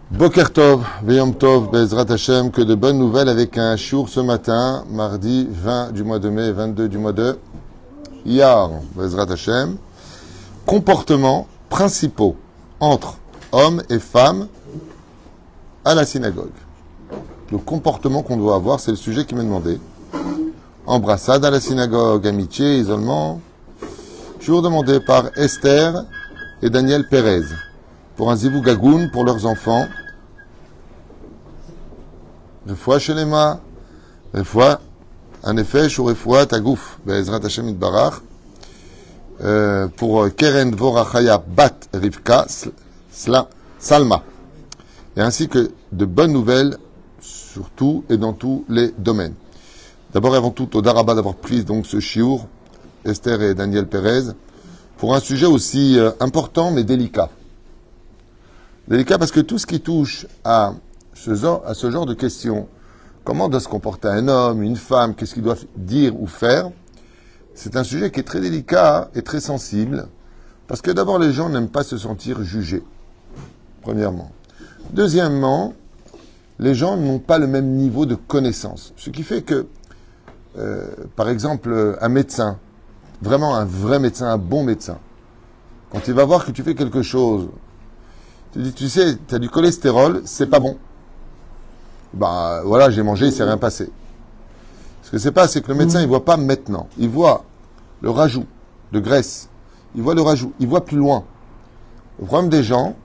Boker Tov, Veyom Tov, Bezrat Hashem, que de bonnes nouvelles avec un shiur ce matin, mardi 20 du mois de mai, 22 du mois de Iyar, Bezrat Hashem. Comportements principaux entre hommes et femmes à la synagogue. Le comportement qu'on doit avoir, c'est le sujet qui m'est demandé. Embrassade à la synagogue, amitié, isolement. Shiur demandé par Esther et Daniel Pérez. Pour un zivou gagoun, pour leurs enfants. Refoua shelema, refoua, en effet, shou refoua tagouf, be'ezrat Hashem itbarach, pour Keren Dvorachaya Bat Rivka Salma. Et ainsi que de bonnes nouvelles, surtout et dans tous les domaines. D'abord et avant tout, au Daraba d'avoir pris donc ce chiour, Esther et Daniel Pérez, pour un sujet aussi important mais délicat. Délicat parce que tout ce qui touche à ce genre de questions, comment doit se comporter un homme, une femme, qu'est-ce qu'il doit dire ou faire, c'est un sujet qui est très délicat et très sensible, parce que d'abord les gens n'aiment pas se sentir jugés, premièrement. Deuxièmement, les gens n'ont pas le même niveau de connaissance, ce qui fait que, par exemple, un médecin, vraiment un vrai médecin, un bon médecin, quand il va voir que tu fais quelque chose, tu sais, tu as du cholestérol, c'est pas bon. Bah voilà, j'ai mangé, il s'est rien passé. Ce que c'est pas, c'est que le médecin, il voit pas maintenant. Il voit le rajout de graisse. Il voit le rajout. Il voit plus loin. Le problème des gens,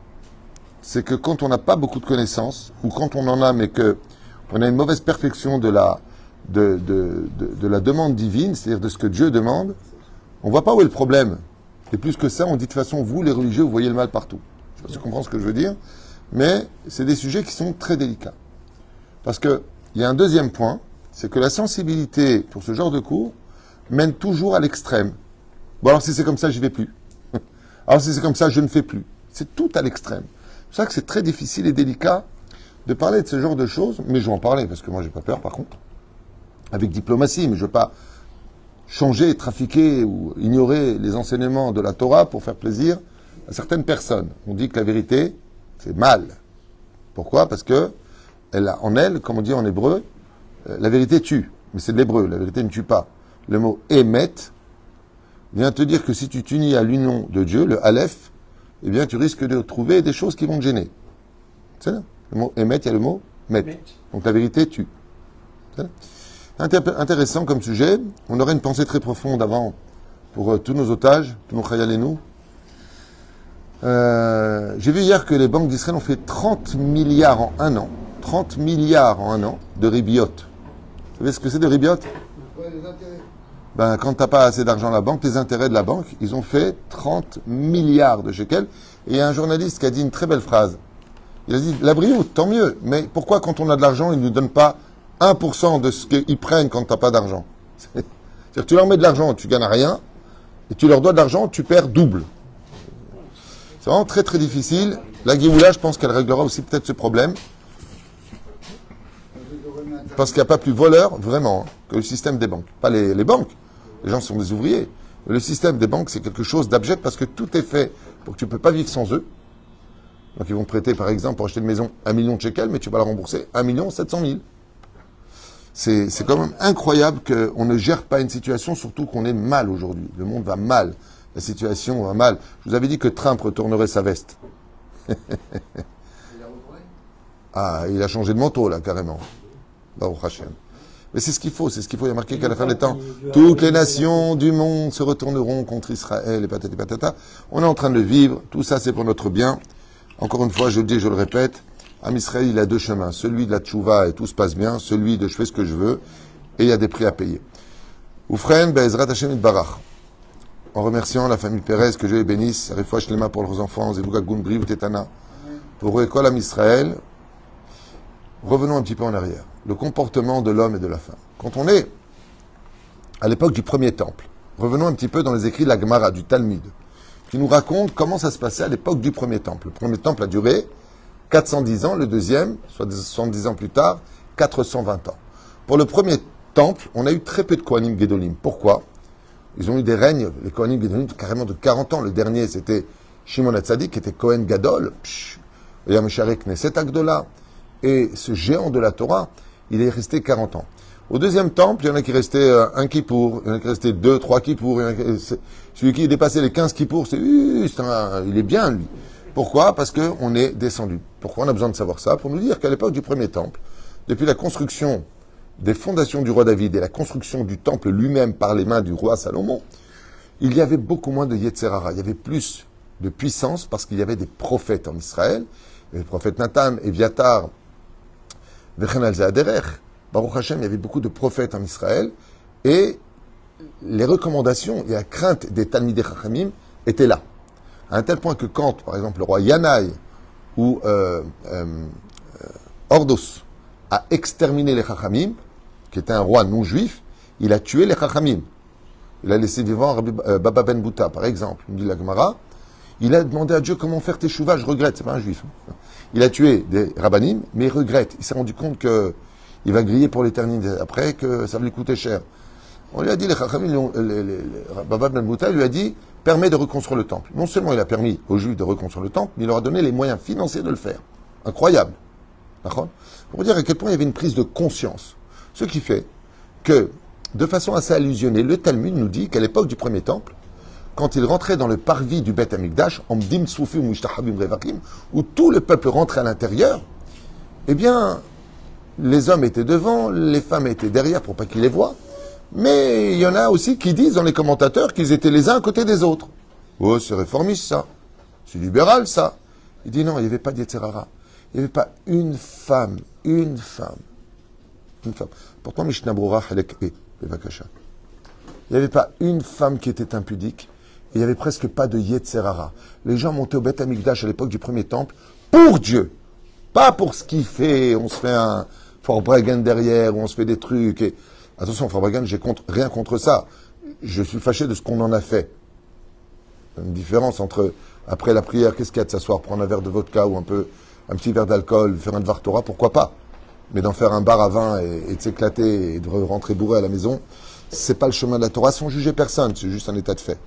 c'est que quand on n'a pas beaucoup de connaissances, ou quand on en a, mais que on a une mauvaise perfection de la demande divine, c'est-à-dire de ce que Dieu demande, on voit pas où est le problème. Et plus que ça, on dit de toute façon, vous, les religieux, vous voyez le mal partout. Je sais pas si tu comprends ce que je veux dire, mais c'est des sujets qui sont très délicats. Parce que il y a un deuxième point, c'est que la sensibilité pour ce genre de cours mène toujours à l'extrême. Bon, alors si c'est comme ça, j'y vais plus. Alors si c'est comme ça, je ne fais plus. C'est tout à l'extrême. C'est pour ça que c'est très difficile et délicat de parler de ce genre de choses, mais je vais en parler, parce que moi, j'ai pas peur, par contre. Avec diplomatie, mais je veux pas changer, trafiquer ou ignorer les enseignements de la Torah pour faire plaisir à certaines personnes. On dit que la vérité, c'est mal. Pourquoi? Parce que elle a en elle, comme on dit en hébreu, la vérité tue. Mais c'est de l'hébreu, la vérité ne tue pas. Le mot émet vient te dire que si tu t'unis à l'union de Dieu, le Aleph, eh bien tu risques de trouver des choses qui vont te gêner. C'est ça? Le mot émet, il y a le mot met. Donc la vérité tue. Intéressant comme sujet. On aurait une pensée très profonde avant pour tous nos otages, tous nos khayal et nous. J'ai vu hier que les banques d'Israël ont fait 30 milliards en un an. 30 milliards en un an de ribiot. Vous savez ce que c'est de ribiot? Ouais, les intérêts. Ben, quand tu n'as pas assez d'argent à la banque, les intérêts de la banque, ils ont fait 30 milliards de shekels. Et il y a un journaliste qui a dit une très belle phrase. Il a dit, la brioute, tant mieux. Mais pourquoi quand on a de l'argent, ils ne nous donnent pas 1% de ce qu'ils prennent quand tu n'as pas d'argent? C'est-à-dire que tu leur mets de l'argent, tu gagnes rien. Et tu leur dois de l'argent, tu perds double. C'est vraiment très très difficile. La Géoula, je pense qu'elle réglera aussi peut-être ce problème. Parce qu'il n'y a pas plus voleur, vraiment, que le système des banques. Pas les banques. Les gens sont des ouvriers. Mais le système des banques, c'est quelque chose d'abject parce que tout est fait pour que tu ne peux pas vivre sans eux. Donc ils vont te prêter, par exemple, pour acheter une maison, 1 million de shekels, mais tu vas la rembourser 1 700 000. C'est quand même incroyable qu'on ne gère pas une situation, surtout qu'on est mal aujourd'hui. Le monde va mal. La situation va mal. Je vous avais dit que Trump retournerait sa veste. Ah, il a changé de manteau, là, carrément. Baruch Hashem. Mais c'est ce qu'il faut, c'est ce qu'il faut. Il y a marqué qu'à la fin des temps, toutes les nations du monde se retourneront contre Israël et patati patata. On est en train de le vivre. Tout ça, c'est pour notre bien. Encore une fois, je le dis, je le répète. Am Israël, il a deux chemins. Celui de la tchouva et tout se passe bien. Celui de je fais ce que je veux. Et il y a des prix à payer. Oufren, Be'ezrat Hashem Itbarach. En remerciant la famille Pérez, que Dieu les bénisse, Refoua Shlema pour leurs enfants, Zevouga Gounbri ou Tetana, pour École Am Israël. Revenons un petit peu en arrière. Le comportement de l'homme et de la femme. Quand on est à l'époque du premier temple, revenons un petit peu dans les écrits de la Gemara, du Talmud, qui nous raconte comment ça se passait à l'époque du premier temple. Le premier temple a duré 410 ans, le deuxième, soit 70 ans plus tard, 420 ans. Pour le premier temple, on a eu très peu de Kohanim Gedolim. Pourquoi? Ils ont eu des règnes, les Kohanim Gedolim, carrément de 40 ans. Le dernier, c'était Shimon HaTzadik, qui était Kohen Gadol. Yamsharek Knesset Agdola. Et ce géant de la Torah, il est resté 40 ans. Au deuxième temple, il y en a qui restaient un kippour, il y en a qui restaient 2, 3 kippours. Celui qui dépassait les 15 kippours, il est bien, lui. Pourquoi? Parce qu'on est descendu. Pourquoi on a besoin de savoir ça? Pour nous dire qu'à l'époque du premier temple, depuis la construction des fondations du roi David et la construction du temple lui-même par les mains du roi Salomon, il y avait beaucoup moins de Yetzer Hara. Il y avait plus de puissance parce qu'il y avait des prophètes en Israël. Il y avait le prophète Nathan, Eviatar, Vechen al-Zaderech. Baruch Hashem, il y avait beaucoup de prophètes en Israël et les recommandations et la crainte des Talmidei Chachamim étaient là. À un tel point que quand, par exemple, le roi Yanaï ou Ordos a exterminé les Chachamim, qui était un roi non-juif, il a tué les Chachamim. Il a laissé vivant Baba Ben Bouta, par exemple, nous dit la Gemara. Il a demandé à Dieu comment faire teshuva, je regrette, c'est pas un juif. Il a tué des rabbanim, mais il regrette. Il s'est rendu compte que il va griller pour l'éternité après, que ça va lui coûter cher. On lui a dit, les Chachamim, Baba Ben Bouta lui a dit, permet de reconstruire le temple. Non seulement il a permis aux Juifs de reconstruire le temple, mais il leur a donné les moyens financiers de le faire. Incroyable. D'accord ? Pour vous dire à quel point il y avait une prise de conscience. Ce qui fait que, de façon assez allusionnée, le Talmud nous dit qu'à l'époque du premier temple, quand il rentrait dans le parvis du Beth Amikdash, Omdim Soufi ou Mushtahabim Revakim, où tout le peuple rentrait à l'intérieur, eh bien, les hommes étaient devant, les femmes étaient derrière pour pas qu'ils les voient. Mais il y en a aussi qui disent dans les commentateurs qu'ils étaient les uns à côté des autres. Oh, c'est réformiste ça. C'est libéral ça. Il dit non, il n'y avait pas d'Yetzer Hara. Il n'y avait pas une femme. Pourtant, Mishnah Brura, il n'y avait pas une femme qui était impudique. Il n'y avait presque pas de Yetzer Hara. Les gens montaient au Beth Amikdash à l'époque du premier temple pour Dieu. Pas pour ce qu'il fait. On se fait un Forbragen derrière, on se fait des trucs. Et... Attention, Forbragen, j'ai rien contre ça. Je suis fâché de ce qu'on en a fait. Une différence entre, après la prière, qu'est-ce qu'il y a de s'asseoir, prendre un verre de vodka ou un petit verre d'alcool, faire un Dvar Torah, pourquoi pas? Mais d'en faire un bar à vin et de s'éclater et de rentrer bourré à la maison, c'est pas le chemin de la Torah sans juger personne, c'est juste un état de fait.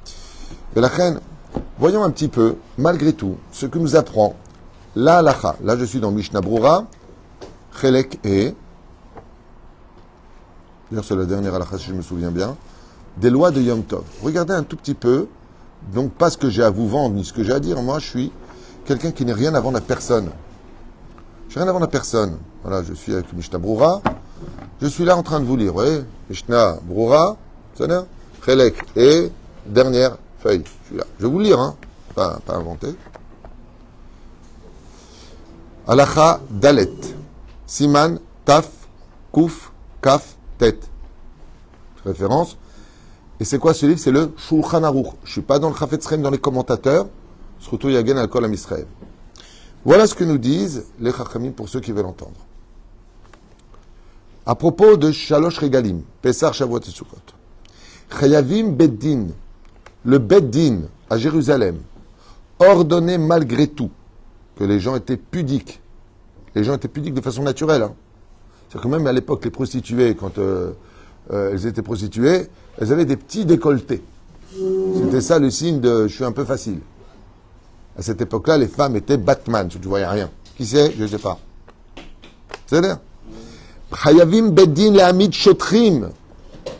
Et la reine, voyons un petit peu, malgré tout, ce que nous apprend la halacha. Là, je suis dans Mishnah Brura, Chelek et, d'ailleurs c'est la dernière halacha si je me souviens bien, des lois de Yom Tov. Regardez un tout petit peu, donc pas ce que j'ai à vous vendre, ni ce que j'ai à dire, moi je suis quelqu'un qui n'est rien à vendre à personne. Je n'ai rien à vendre à personne. Voilà, je suis avec Mishnah Brura, je suis là en train de vous lire, vous voyez, Mishnah Brura, Chelek et, dernière feuille, je suis là. Je vais vous le lire, hein, pas inventé. Halacha Dalet, Siman, Taf, Kouf, Kaf, Tet. Référence. Et c'est quoi ce livre? C'est le Shulchan Aruch. Je ne suis pas dans le Chafetz Chaim dans les commentateurs. Surtout Yagen al Kol Am Israël. Voilà ce que nous disent les Chachamim pour ceux qui veulent entendre. À propos de Shalosh Regalim, Pesach, Shavuot et Sukkot. Chayavim Beddin, le Beddin à Jérusalem, ordonnait malgré tout que les gens étaient pudiques. Les gens étaient pudiques de façon naturelle. Hein. C'est-à-dire que même à l'époque, les prostituées, quand elles étaient prostituées, elles avaient des petits décolletés. C'était ça le signe de « je suis un peu facile ». À cette époque-là, les femmes étaient Batman, tu ne voyais rien. Qui c'est? Je ne sais pas. C'est-à-dire Chayavim Beddin Lehamid Shotrim,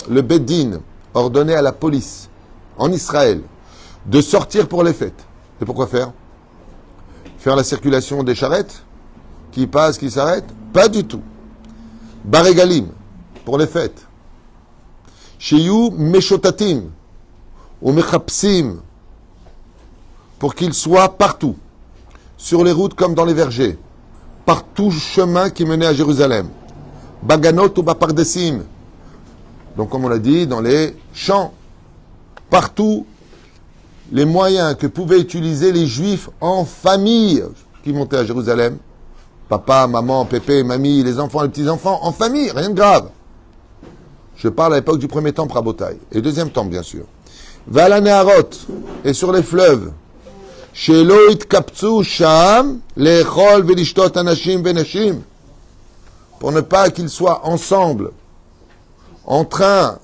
le Beddin ordonnait à la police, en Israël, de sortir pour les fêtes. Et pourquoi faire? Faire la circulation des charrettes qui passent, qui s'arrêtent? Pas du tout. Baregalim, pour les fêtes. Sheyu Meshotatim, ou Mechapsim, pour qu'ils soient partout, sur les routes comme dans les vergers, par tout chemin qui menait à Jérusalem. Baganot ou Bapardesim, donc comme on l'a dit, dans les champs, partout, les moyens que pouvaient utiliser les Juifs en famille qui montaient à Jérusalem. Papa, maman, pépé, mamie, les enfants, les petits-enfants, en famille, rien de grave. Je parle à l'époque du premier temple Rabotai. Et deuxième temple, bien sûr. Vala Neharot, et sur les fleuves. Shelo itkaptsu sham, lechol velishtot anashim venashim. Pour ne pas qu'ils soient ensemble, en train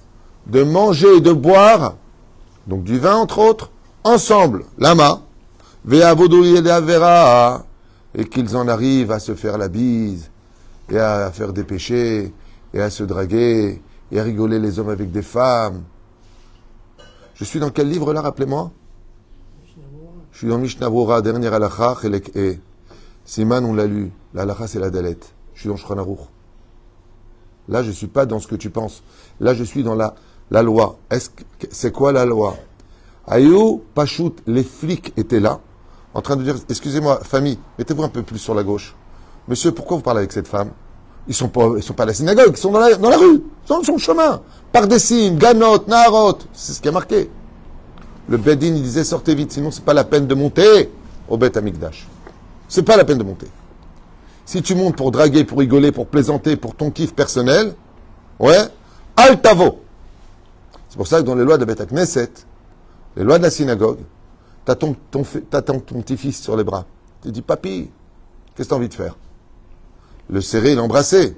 de manger et de boire, donc du vin entre autres, ensemble, lama, ve'avodu yedavera, et qu'ils en arrivent à se faire la bise, et à faire des péchés, et à se draguer, et à rigoler les hommes avec des femmes. Je suis dans quel livre là, rappelez-moi? Je suis dans Mishnah Brura, dernière halakha, Chelek E. Siman, on l'a lu. La halakha, c'est la dalet. Je suis dans Shulchan Aruch. Là, je ne suis pas dans ce que tu penses. Là, je suis dans la loi. C'est quoi la loi? Ayou, Pachout, les flics étaient là, en train de dire, excusez-moi, famille, mettez-vous un peu plus sur la gauche. Monsieur, pourquoi vous parlez avec cette femme? Ils sont pas à la synagogue, ils sont dans la rue, ils sont sur le chemin. Par des signes, Ganot, Naharot, c'est ce qui a marqué. Le Bedin, il disait, sortez vite, sinon c'est pas la peine de monter au Bet Amikdash. C'est pas la peine de monter. Si tu montes pour draguer, pour rigoler, pour plaisanter, pour ton kiff personnel, ouais, altavo. C'est pour ça que dans les lois de Bet Knesset, les lois de la synagogue, t'attends ton petit-fils sur les bras. Tu dis, papy, qu'est-ce que tu as envie de faire? Le serrer, l'embrasser.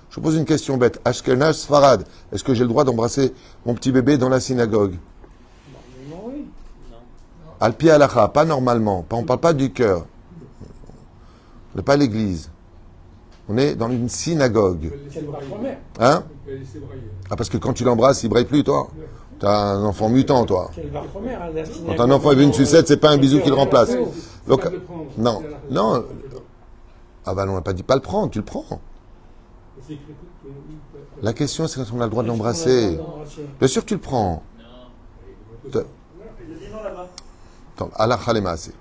Je vous pose une question bête. Ashkenaz, Sfarad, est-ce que j'ai le droit d'embrasser mon petit bébé dans la synagogue? Normalement, oui. Al-pi halacha, pas normalement. On ne parle pas du cœur. On n'est pas à l'église. On est dans une synagogue. Hein? Ah, parce que quand tu l'embrasses, il ne braille plus, toi. T'as un enfant mutant, toi. Quand un enfant veut une sucette, c'est pas un bisou qui le remplace. Donc, non, non. Ah ben, on n'a pas dit pas le prendre, tu le prends. La question, c'est quand on a le droit de l'embrasser. Bien sûr que tu le prends. Attends, Allah Khalema, c'est.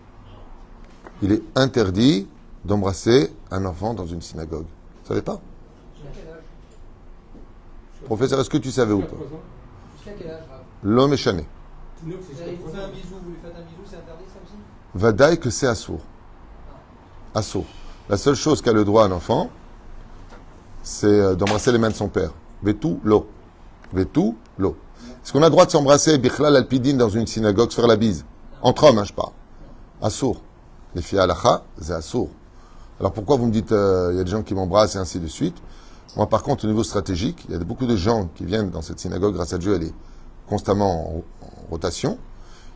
Il est interdit d'embrasser un enfant dans une synagogue. Vous savez pas? Professeur, est-ce que tu savais ou pas? L'homme est chané. Il vous fait un bisou, vous lui faites un bisou, c'est interdit ça aussi? Vadaï que c'est assourd. Assourd. La seule chose qu'a le droit un enfant, c'est d'embrasser les mains de son père. Vetou, l'eau. Vetou, l'eau. Est-ce qu'on a le droit de s'embrasser, Bichlal Alpidine, dans une synagogue, se faire la bise? Entre hommes, hein, je parle. Assourd. Les filles halacha, c'est assourd. Alors pourquoi vous me dites, il y a des gens qui m'embrassent et ainsi de suite? Moi, par contre, au niveau stratégique, il y a beaucoup de gens qui viennent dans cette synagogue, grâce à Dieu, elle est constamment en rotation.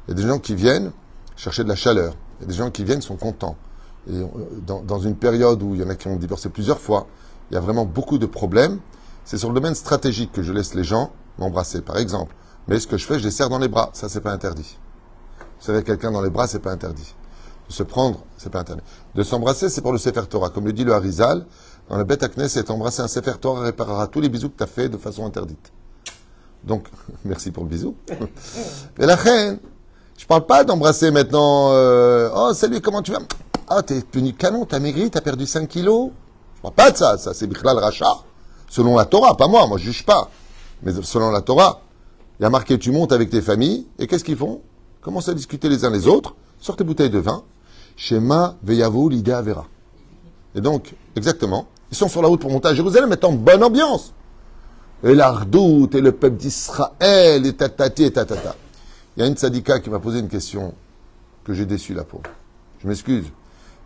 Il y a des gens qui viennent chercher de la chaleur. Il y a des gens qui viennent, sont contents. Et dans une période où il y en a qui ont divorcé plusieurs fois, il y a vraiment beaucoup de problèmes. C'est sur le domaine stratégique que je laisse les gens m'embrasser, par exemple. Mais ce que je fais, je les serre dans les bras. Ça, c'est pas interdit. Serrer quelqu'un dans les bras, c'est pas interdit. De se prendre, c'est pas interdit. De s'embrasser, c'est pour le Sefer Torah. Comme le dit le Harizal, dans la bête à Knesset, embrasser un Sefer Torah réparera tous les bisous que tu as fait de façon interdite. Donc, merci pour le bisou. Et la reine, je parle pas d'embrasser maintenant, oh, salut, comment tu vas? Ah, t'es tenu canon, t'as maigri, t'as perdu 5 kilos. Je parle pas de ça, ça c'est Bichlal Racha. Selon la Torah, pas moi je juge pas. Mais selon la Torah, il y a marqué, tu montes avec tes familles, et qu'est-ce qu'ils font? Commencent à discuter les uns les autres, sortent des bouteilles de vin, Shema Veyavu Lida Avera. Et donc, exactement, ils sont sur la route pour monter à Jérusalem, étant en bonne ambiance. Et l'ardoute, et le peuple d'Israël, et tatati, et tatata. Il y a une tzadika qui m'a posé une question, que j'ai déçu la pauvre. Je m'excuse.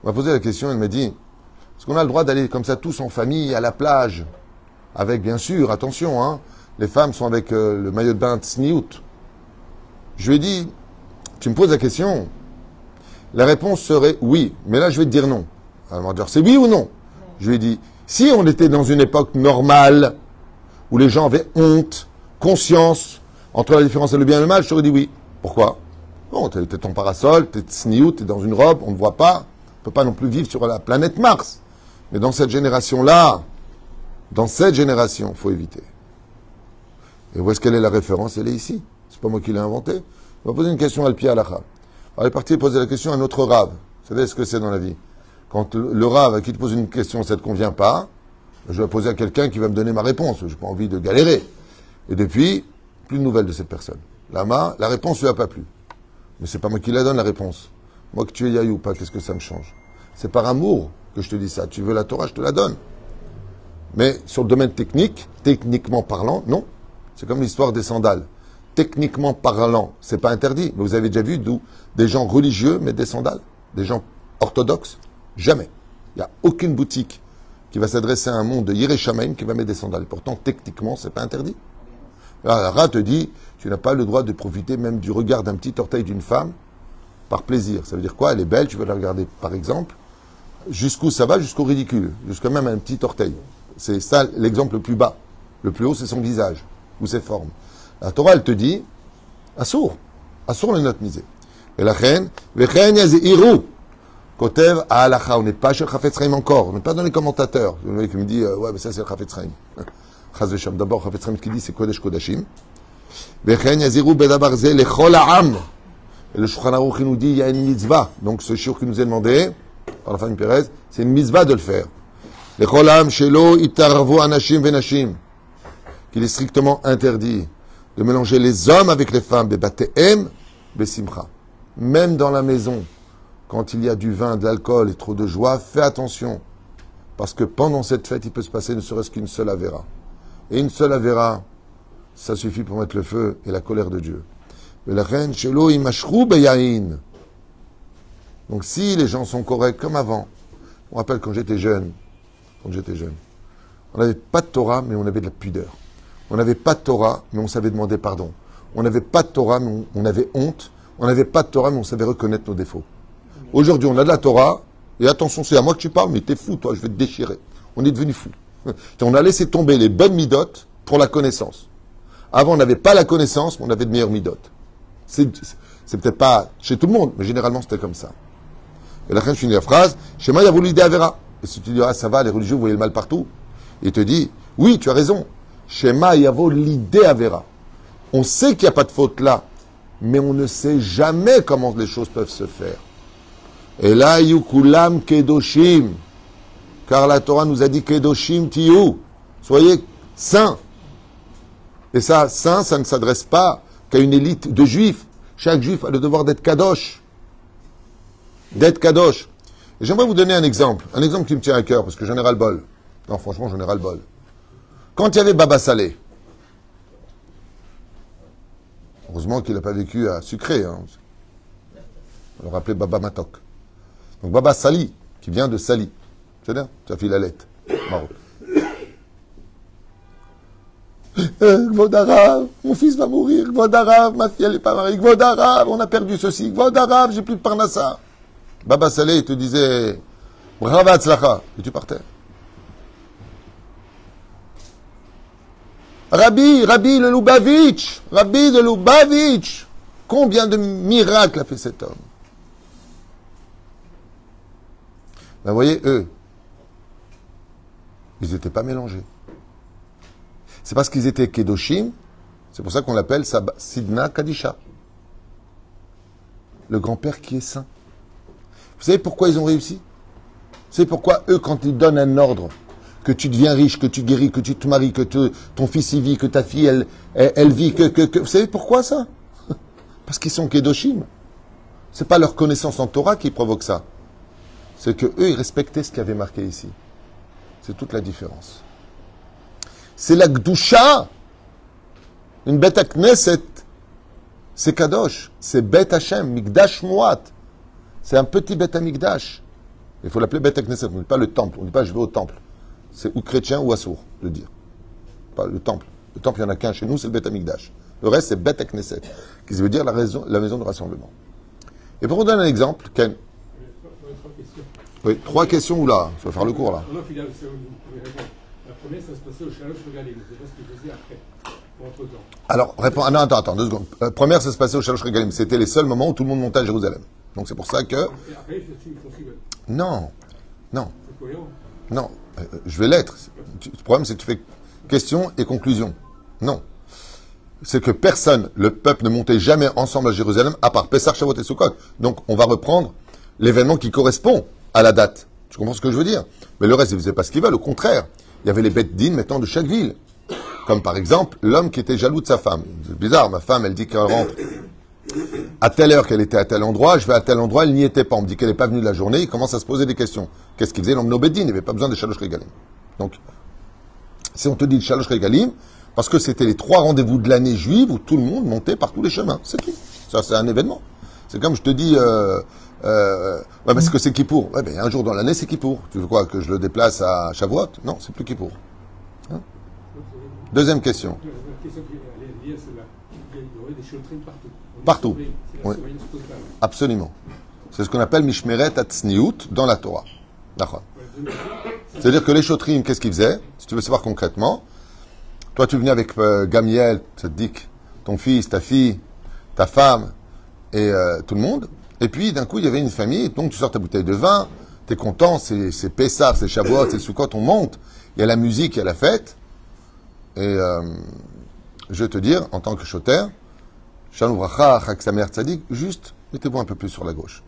Elle m'a posé la question, elle m'a dit, est-ce qu'on a le droit d'aller comme ça tous en famille à la plage? Avec, bien sûr, attention, hein, les femmes sont avec le maillot de bain Tsniout. Je lui ai dit, tu me poses la question. La réponse serait oui, mais là je vais te dire non. Elle m'a dit, c'est oui ou non? Je lui ai dit, si on était dans une époque normale, où les gens avaient honte, conscience, entre la différence et le bien et le mal, je t'aurais dit oui. Pourquoi? Bon, t'es ton parasol, t'es tsniout, t'es dans une robe, on ne voit pas. On ne peut pas non plus vivre sur la planète Mars. Mais dans cette génération-là, il faut éviter. Et où est-ce qu'elle est la référence? Elle est ici. C'est pas moi qui l'ai inventée. On va poser une question à Al-Pi Halacha. Elle est partie poser la question à notre Rav. Vous savez ce que c'est dans la vie? Quand le Rav à qui te pose une question, ça ne te convient pas, je vais poser à quelqu'un qui va me donner ma réponse. Je n'ai pas envie de galérer. Et depuis, plus de nouvelles de cette personne. Lama, la réponse ne lui a pas plu. Mais c'est pas moi qui la donne, la réponse. Moi, que tu es Yahi ou pas, qu'est-ce que ça me change? C'est par amour que je te dis ça. Tu veux la Torah, je te la donne. Mais sur le domaine technique, techniquement parlant, non. C'est comme l'histoire des sandales. Techniquement parlant, c'est pas interdit. Mais vous avez déjà vu d'où des gens religieux mettent des sandales? Des gens orthodoxes? Jamais. Il n'y a aucune boutique qui va s'adresser à un monde de Yerushalayim qui va mettre des sandales. Pourtant, techniquement, c'est pas interdit. Alors, la Ra te dit, tu n'as pas le droit de profiter même du regard d'un petit orteil d'une femme par plaisir. Ça veut dire quoi? Elle est belle, tu veux la regarder, par exemple. Jusqu'où ça va? Jusqu'au ridicule. Jusqu'à même un petit orteil. C'est ça l'exemple le plus bas. Le plus haut, c'est son visage ou ses formes. La Torah, elle te dit, Assour. Assour le note misé. Et la reine, Vechen yaziru. Kotev à halacha. On n'est pas chez le Chafetz Chaim encore. On n'est pas dans les commentateurs. Le mec qui me dit, ouais, mais ça c'est le Chafetz Chaim. Chaz v'sham. D'abord, Chafetz Chaim qui dit, c'est Kodesh Kodashim. Vechen yaziru bedabar ze lechol ha'am. Et le Shulchan Aruch nous dit, il y a une mitzvah. Donc ce shiur qui nous est demandé, par la famille Pérez, c'est une mitzvah de le faire. Lechol ha'am shelo itarvu anashim venashim. Qu'il est strictement interdit de mélanger les hommes avec les femmes, bebatehem, besimcha. Même dans la maison, quand il y a du vin, de l'alcool et trop de joie, fais attention. Parce que pendant cette fête, il peut se passer ne serait-ce qu'une seule avéra. Et une seule avéra, ça suffit pour mettre le feu et la colère de Dieu. Donc si les gens sont corrects comme avant, on rappelle quand j'étais jeune, on n'avait pas de Torah, mais on avait de la pudeur. On n'avait pas de Torah, mais on savait demander pardon. On n'avait pas de Torah, mais on avait honte. On n'avait pas de Torah, mais on savait reconnaître nos défauts. Aujourd'hui, on a de la Torah, et attention, c'est à moi que tu parles, mais t'es fou, toi, je vais te déchirer. On est devenu fou. On a laissé tomber les bonnes midotes pour la connaissance. Avant, on n'avait pas la connaissance, mais on avait de meilleures midotes. C'est peut-être pas chez tout le monde, mais généralement, c'était comme ça. Et la fin, je finis la phrase, Shema Yavou l'idée Avera. Et si tu dis, ah, ça va, les religieux, vous voyez le mal partout. Il te dit, oui, tu as raison. Shema Yavo l'idée Avera. On sait qu'il n'y a pas de faute là, mais on ne sait jamais comment les choses peuvent se faire. Et là, Yukulam Kedoshim. Car la Torah nous a dit Kedoshim Tiyu. Soyez saints. Et ça, saint, ça ne s'adresse pas qu'à une élite de juifs. Chaque juif a le devoir d'être Kadosh. D'être Kadosh. Et j'aimerais vous donner un exemple qui me tient à cœur, parce que j'en ai ras-le-bol. Non, franchement, j'en ai ras-le-bol. Quand il y avait Baba Saleh, heureusement qu'il n'a pas vécu à Sucré, hein. On le rappelait Baba Matok. Donc Baba Sali, qui vient de Sali. C'est bien, tu as fait la lettre. Maroc. Gvodarav, mon fils va mourir. Gvodarav, ma fille elle n'est pas mariée. Gvodarav, on a perdu ceci. Gvodarav, j'ai plus de parnassa. Baba Saleh, il te disait Brava Atzlacha. Et tu partais. Rabbi de Lubavitch. Combien de miracles a fait cet homme? Ben, vous voyez, eux, ils n'étaient pas mélangés. C'est parce qu'ils étaient Kedoshim, c'est pour ça qu'on l'appelle Sidna Kadisha. Le grand-père qui est saint. Vous savez pourquoi ils ont réussi? Vous savez pourquoi eux, quand ils donnent un ordre, que tu deviens riche, que tu guéris, que tu te maries, que ton fils y vit, que ta fille elle vit, vous savez pourquoi ça? Parce qu'ils sont Kedoshim. C'est pas leur connaissance en Torah qui provoque ça. C'est que eux, ils respectaient ce qui avait marqué ici. C'est toute la différence. C'est la Gdusha. Une bête à Knesset. C'est Kadosh. C'est bête Hashem. Mikdash Muat. C'est un petit bête à Mikdash. Il faut l'appeler bête à Knesset. On ne dit pas le temple. On ne dit pas je vais au temple. C'est ou chrétien ou assour, de dire. Pas le temple. Le temple, il n'y en a qu'un chez nous, c'est le bête à Mikdash. Le reste, c'est bête à Knesset. Qui veut dire la maison de rassemblement. Et pour vous donner un exemple, Ken. Oui, 3 questions ou là, ça va faire le cours là. Non, Philippe, vous pouvez répondre. La première, ça se passait au Shalosh Regalim. C'est pas ce qu'il faisait après, entre-temps. Alors, réponds. Ah non, attends, 2 secondes. La première, ça se passait au Shalosh Regalim. C'était les seuls moments où tout le monde montait à Jérusalem. Donc c'est pour ça que. Et après, ils font ce qu'ils veulent. Non. C'est cohérent. Non. Je vais l'être. Le problème, c'est que tu fais question et conclusion. Non. C'est que personne, le peuple ne montait jamais ensemble à Jérusalem, à part Pessah, Shavuot et Sukkot. Donc, on va reprendre l'événement qui correspond à la date. Tu comprends ce que je veux dire? Mais le reste, ils ne faisaient pas ce qu'ils veulent. Au contraire, il y avait les bêtes d'înes maintenant de chaque ville. Comme par exemple, l'homme qui était jaloux de sa femme. C'est bizarre, ma femme, elle dit qu'elle rentre à telle heure qu'elle était à tel endroit, je vais à tel endroit, elle n'y était pas. On me dit qu'elle n'est pas venue de la journée, il commence à se poser des questions. Qu'est-ce qu'il faisait l'homme Nobedin? Il n'y avait pas besoin des Shalosh Regalim. Donc, si on te dit Shalosh Regalim, parce que c'était les 3 rendez-vous de l'année juive où tout le monde montait par tous les chemins. C'est tout. Ça, c'est un événement. C'est comme je te dis, ouais, parce que c'est Kippour. Ouais, ben, un jour dans l'année, c'est Kippour. Tu veux quoi, que je le déplace à Shavuot? Non, c'est plus Kippour. Hein? Deuxième question. La question qui est liée, c'est là. Il y aurait des chautrines partout. Partout. C'est la Oui. surveillance totale. Absolument. C'est ce qu'on appelle Mishmeret Atzniut dans la Torah. D'accord. C'est-à-dire que les chotrim, qu'est-ce qu'ils faisaient? Si tu veux savoir concrètement, toi tu venais avec Gamiel, Tzaddik, ton fils, ta fille, ta femme et tout le monde. Et puis d'un coup il y avait une famille, donc tu sors ta bouteille de vin, t'es content, c'est Pessah, c'est Shavuot, c'est Sukkot, on monte. Il y a la musique, il y a la fête. Et je vais te dire, en tant que choter, Shalom Vracha, Chag Sameach Tzadik, juste mettez-vous un peu plus sur la gauche.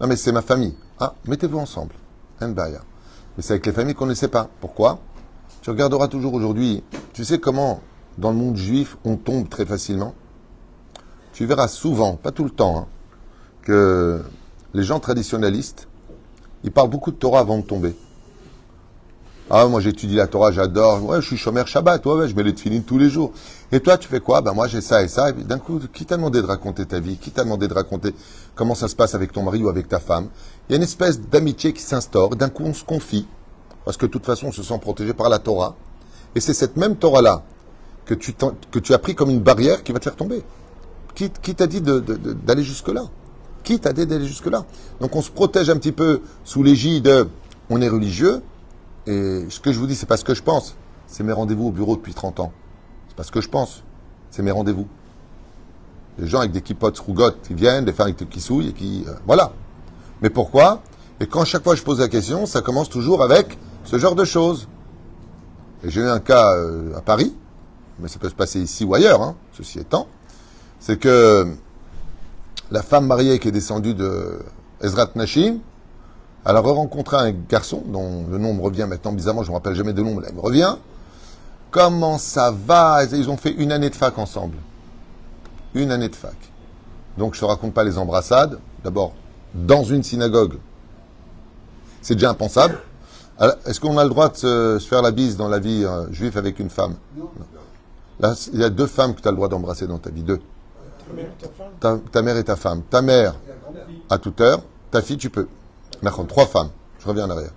Non mais c'est ma famille. Ah, mettez-vous ensemble. En baya. Mais c'est avec les familles qu'on ne sait pas. Pourquoi? Tu regarderas toujours aujourd'hui. Tu sais comment, dans le monde juif, on tombe très facilement? Tu verras souvent, pas tout le temps, hein, que les gens traditionnalistes, ils parlent beaucoup de Torah avant de tomber. Ah, moi j'étudie la Torah, j'adore. Ouais, je suis shomer Shabbat, ouais, je mets les tefilines tous les jours. Et toi, tu fais quoi? Ben moi j'ai ça et ça. Et puis d'un coup, qui t'a demandé de raconter ta vie? Qui t'a demandé de raconter comment ça se passe avec ton mari ou avec ta femme? Il y a une espèce d'amitié qui s'instaure. D'un coup, on se confie. Parce que de toute façon, on se sent protégé par la Torah. Et c'est cette même Torah-là que tu as pris comme une barrière qui va te faire tomber. Qui t'a dit d'aller jusque-là? Qui t'a dit d'aller jusque-là? Donc on se protège un petit peu sous l'égide de on est religieux. Et ce que je vous dis, c'est pas ce que je pense. C'est mes rendez-vous au bureau depuis 30 ans. C'est pas ce que je pense. C'est mes rendez-vous. Les gens avec des kippotes rougottes qui viennent, des femmes avec des kissouilles et qui... voilà. Mais pourquoi? Et quand chaque fois je pose la question, ça commence toujours avec ce genre de choses. Et j'ai eu un cas à Paris, mais ça peut se passer ici ou ailleurs, hein, ceci étant. C'est que la femme mariée qui est descendue de Ezrat Nashim, elle a rencontré un garçon dont le nom me revient maintenant, bizarrement, je ne me rappelle jamais de nom, mais là, il me revient. Comment ça va? Ils ont fait une année de fac ensemble. Une année de fac. Donc, je ne te raconte pas les embrassades. D'abord, dans une synagogue, c'est déjà impensable. Est-ce qu'on a le droit de se faire la bise dans la vie juive avec une femme? Non. Là, il y a 2 femmes que tu as le droit d'embrasser dans ta vie. 2. Ta mère et ta femme. Ta mère, à toute heure. Ta fille, tu peux. 3 femmes. Je reviens en arrière.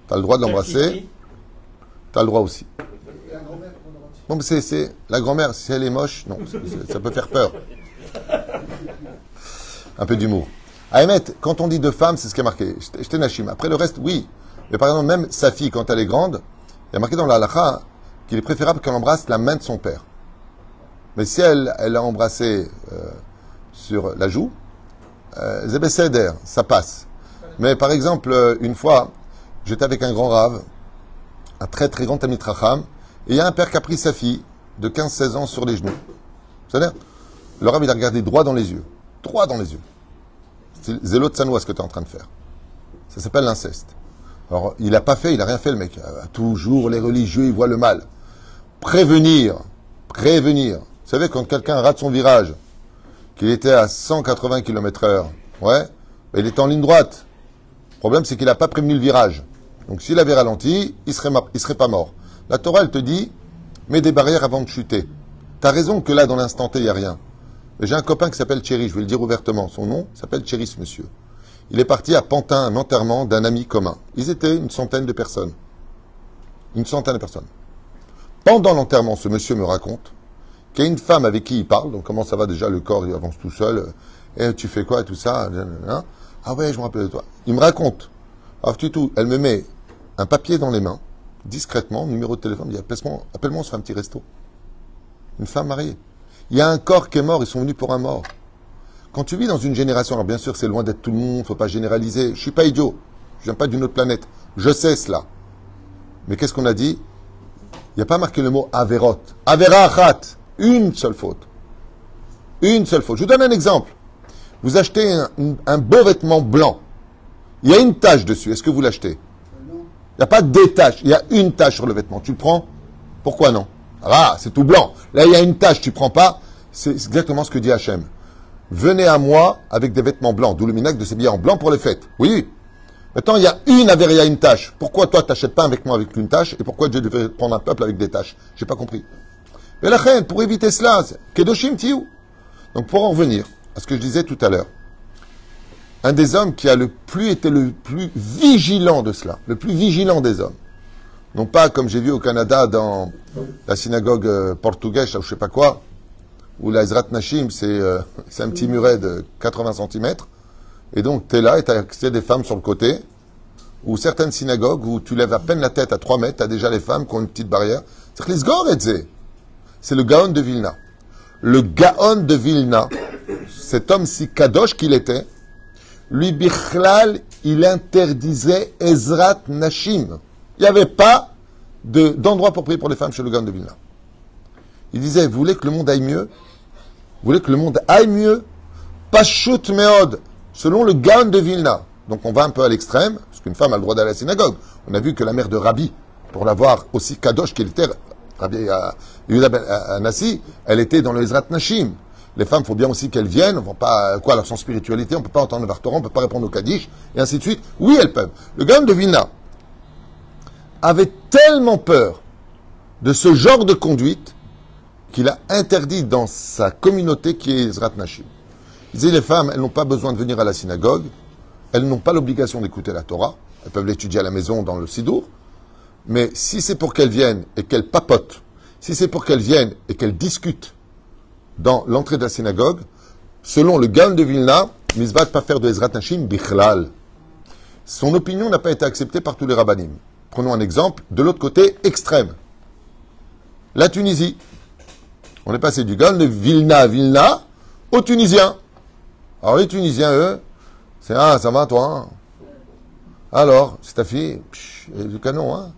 Tu as le droit de l'embrasser. Tu as le droit aussi. Bon, mais c'est la grand-mère, si elle est moche, non, ça peut faire peur. Un peu d'humour. À émettre, quand on dit 2 femmes, c'est ce qui est marqué. J'étais Nashim. Après le reste, oui. Mais par exemple, même sa fille, quand elle est grande, il y a marqué dans la halakha qu'il est préférable qu'elle embrasse la main de son père. Mais si elle l'a embrassé sur la joue, Zebeseder, ça passe. Mais par exemple, une fois, j'étais avec un grand rave, un très très grand Talmid Chacham, et il y a un père qui a pris sa fille de 15-16 ans sur les genoux. C'est-à-dire, le rave, il a regardé droit dans les yeux. Droit dans les yeux. C'est Zélo Tsanoua ce que tu es en train de faire. Ça s'appelle l'inceste. Alors, il n'a pas fait, il n'a rien fait, le mec. Toujours, les religieux, ils voient le mal. Prévenir. Vous savez, quand quelqu'un rate son virage, qu'il était à 180 km/h, ouais, il était en ligne droite. Le problème, c'est qu'il n'a pas prévenu le virage. Donc, s'il avait ralenti, il serait pas mort. La Torah, elle te dit, mets des barrières avant de chuter. T'as raison que là, dans l'instant T, il n'y a rien. Mais j'ai un copain qui s'appelle Thierry, je vais le dire ouvertement. Son nom s'appelle Thierry, ce monsieur. Il est parti à Pantin, un enterrement d'un ami commun. Ils étaient une centaine de personnes. Une centaine de personnes. Pendant l'enterrement, ce monsieur me raconte qu'il y a une femme avec qui il parle. Donc, comment ça va déjà, le corps, il avance tout seul. Et tu fais quoi et tout ça? Ah ouais, je me rappelle de toi. Il me raconte. Alors, tout, elle me met un papier dans les mains, discrètement, numéro de téléphone, il dit appelle-moi, on se fait un petit resto. Une femme mariée. Il y a un corps qui est mort, ils sont venus pour un mort. Quand tu vis dans une génération, alors bien sûr c'est loin d'être tout le monde, faut pas généraliser, je suis pas idiot, je viens pas d'une autre planète, je sais cela. Mais qu'est-ce qu'on a dit? Il n'y a pas marqué le mot averot. Avera achat, une seule faute. Une seule faute. Je vous donne un exemple. Vous achetez un beau vêtement blanc. Il y a une tache dessus, est-ce que vous l'achetez? Il n'y a pas des taches, il y a une tache sur le vêtement. Tu le prends? Pourquoi non? Ah, c'est tout blanc. Là, il y a une tache, tu ne prends pas. C'est exactement ce que dit Hachem. Venez à moi avec des vêtements blancs, d'où le minac de s'habiller en blanc pour les fêtes. Oui. Maintenant, il y a une averia, une tache. Pourquoi toi, tu n'achètes pas un vêtement avec une tache et pourquoi Dieu devrait prendre un peuple avec des taches? J'ai pas compris. Mais la reine, pour éviter cela, Kedoshim Tiou. Donc, pour en revenir à ce que je disais tout à l'heure, un des hommes qui a été le plus vigilant de cela, le plus vigilant des hommes, non pas comme j'ai vu au Canada dans la synagogue portugaise, ou je sais pas quoi, où la Ezrat Nashim, c'est un petit muret de 80 cm, et donc tu es là et tu as accès des femmes sur le côté, ou certaines synagogues où tu lèves à peine la tête à 3 mètres, tu as déjà les femmes qui ont une petite barrière. C'est le Gaon de Vilna. Le Gaon de Vilna, cet homme si kadosh qu'il était, lui, Bichlal, il interdisait Ezrat Nashim. Il n'y avait pas d'endroit pour prier pour les femmes chez le Gaon de Vilna. Il disait, vous voulez que le monde aille mieux? Vous voulez que le monde aille mieux? Pashut Meod, selon le Gaon de Vilna. Donc on va un peu à l'extrême, parce qu'une femme a le droit d'aller à la synagogue. On a vu que la mère de Rabbi, pour l'avoir aussi kadosh qu'il était, Rabbi Yehuda ben Anassi, elle était dans le Ezrat Nashim. Les femmes, il faut bien aussi qu'elles viennent, on va pas, quoi, leur sans spiritualité, on ne peut pas entendre le Vartoran, on ne peut pas répondre au Kaddish, et ainsi de suite. Oui, elles peuvent. Le Gaon de Vilna avait tellement peur de ce genre de conduite qu'il a interdit dans sa communauté qui est Ezrat Nashim. Il disait, les femmes, elles n'ont pas besoin de venir à la synagogue, elles n'ont pas l'obligation d'écouter la Torah, elles peuvent l'étudier à la maison dans le Sidour, mais si c'est pour qu'elles viennent et qu'elles papotent, si c'est pour qu'elles viennent et qu'elles discutent dans l'entrée de la synagogue, selon le Gaon de Vilna, Mizvat pas faire de Ezrat Nashim bichlal. Son opinion n'a pas été acceptée par tous les rabbanim. Prenons un exemple de l'autre côté extrême. La Tunisie. On est passé du Gaon de Vilna à Vilna aux Tunisiens. Alors les Tunisiens, eux, c'est « Ah, ça va toi hein? Alors, c'est ta fille, il y a du canon, hein?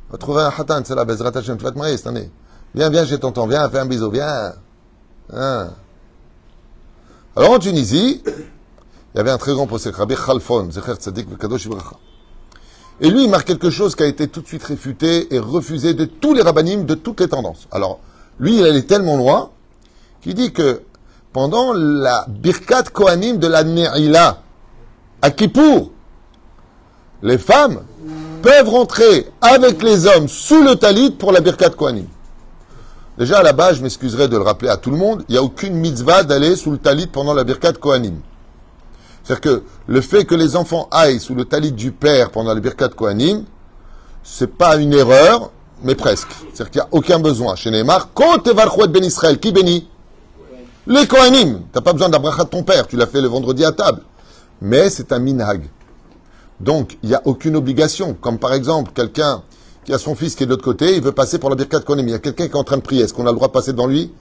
On va trouver un hatan, c'est là, Bezrat Hashem, tu vas te marier cette année. Viens, viens, j'ai tonton, viens, fais un bisou, viens. Hein? Alors en Tunisie, il y avait un très grand possèque, Rabbi Khalfon, Zecher Tzadik Vekadosh Ibracha. Et lui, il marque quelque chose qui a été tout de suite réfuté et refusé de tous les rabbanim, de toutes les tendances. Alors, lui, il allait tellement loin qu'il dit que pendant la Birkat Kohanim de la Ne'ila, à Kippour, les femmes peuvent rentrer avec les hommes sous le talit pour la Birkat Kohanim. Déjà, à la base, je m'excuserai de le rappeler à tout le monde, il n'y a aucune mitzvah d'aller sous le talit pendant la Birkat Kohanim. C'est-à-dire que le fait que les enfants aillent sous le talit du père pendant la Birkat Kohanim, c'est pas une erreur, mais presque. C'est-à-dire qu'il n'y a aucun besoin. Chez Neymar, quand Tevarchouet ben Israël, qui bénit? Les Kohanim. Tu n'as pas besoin d'abracha de ton père, tu l'as fait le vendredi à table. Mais c'est un minhag. Donc, il n'y a aucune obligation. Comme par exemple, quelqu'un qui a son fils qui est de l'autre côté, il veut passer pour la Birkat Kohanim. Il y a quelqu'un qui est en train de prier. Est-ce qu'on a le droit de passer devant lui?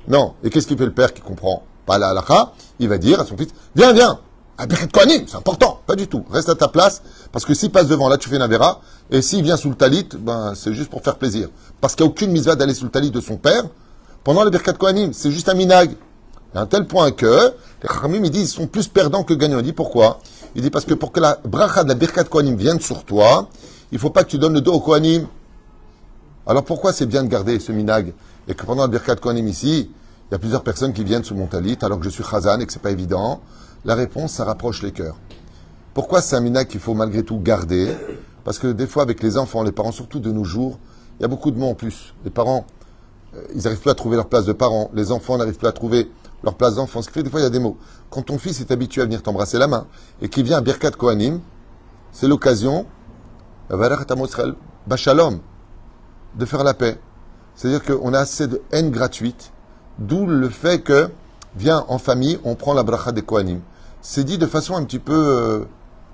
Non. Et qu'est-ce qu'il fait le père qui comprend pas la halakha? Il va dire à son fils, viens, viens. La Birkat Kohanim, c'est important. Pas du tout. Reste à ta place. Parce que s'il passe devant, là, tu fais une avéra. Et s'il vient sous le talit, ben, c'est juste pour faire plaisir. Parce qu'il n'y a aucune mitzvah d'aller sous le talit de son père pendant la Birkat Kohanim. C'est juste un minhag. À un tel point que les Chachamim, ils disent, ils sont plus perdants que gagnants. Il dit pourquoi? Il dit parce que pour que la bracha de la Birkat Kohanim vienne sur toi, il ne faut pas que tu donnes le dos au Kohanim. Alors pourquoi c'est bien de garder ce minhag? Et que pendant la Birkat Kohanim ici, il y a plusieurs personnes qui viennent sous mon talit alors que je suis chazan et que c'est pas évident. La réponse, ça rapproche les cœurs. Pourquoi c'est un minhag qu'il faut malgré tout garder? Parce que des fois, avec les enfants, les parents, surtout de nos jours, il y a beaucoup de mots en plus. Les parents, ils n'arrivent plus à trouver leur place de parents. Les enfants n'arrivent plus à trouver leur place d'enfant. Ce qui fait des fois, il y a des mots. Quand ton fils est habitué à venir t'embrasser la main et qu'il vient à Birkat Kohanim, c'est l'occasion, Bachalom, de faire la paix. C'est-à-dire qu'on a assez de haine gratuite, d'où le fait que, viens en famille, on prend la bracha des Kohanim. C'est dit de façon un petit peu